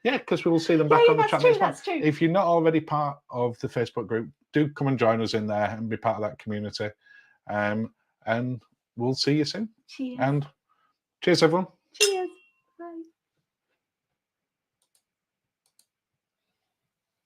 yeah, because we will see them back on the chat next month. That's true. If you're not already part of the Facebook group, do come and join us in there and be part of that community. And we'll see you soon. Cheers. And cheers, everyone.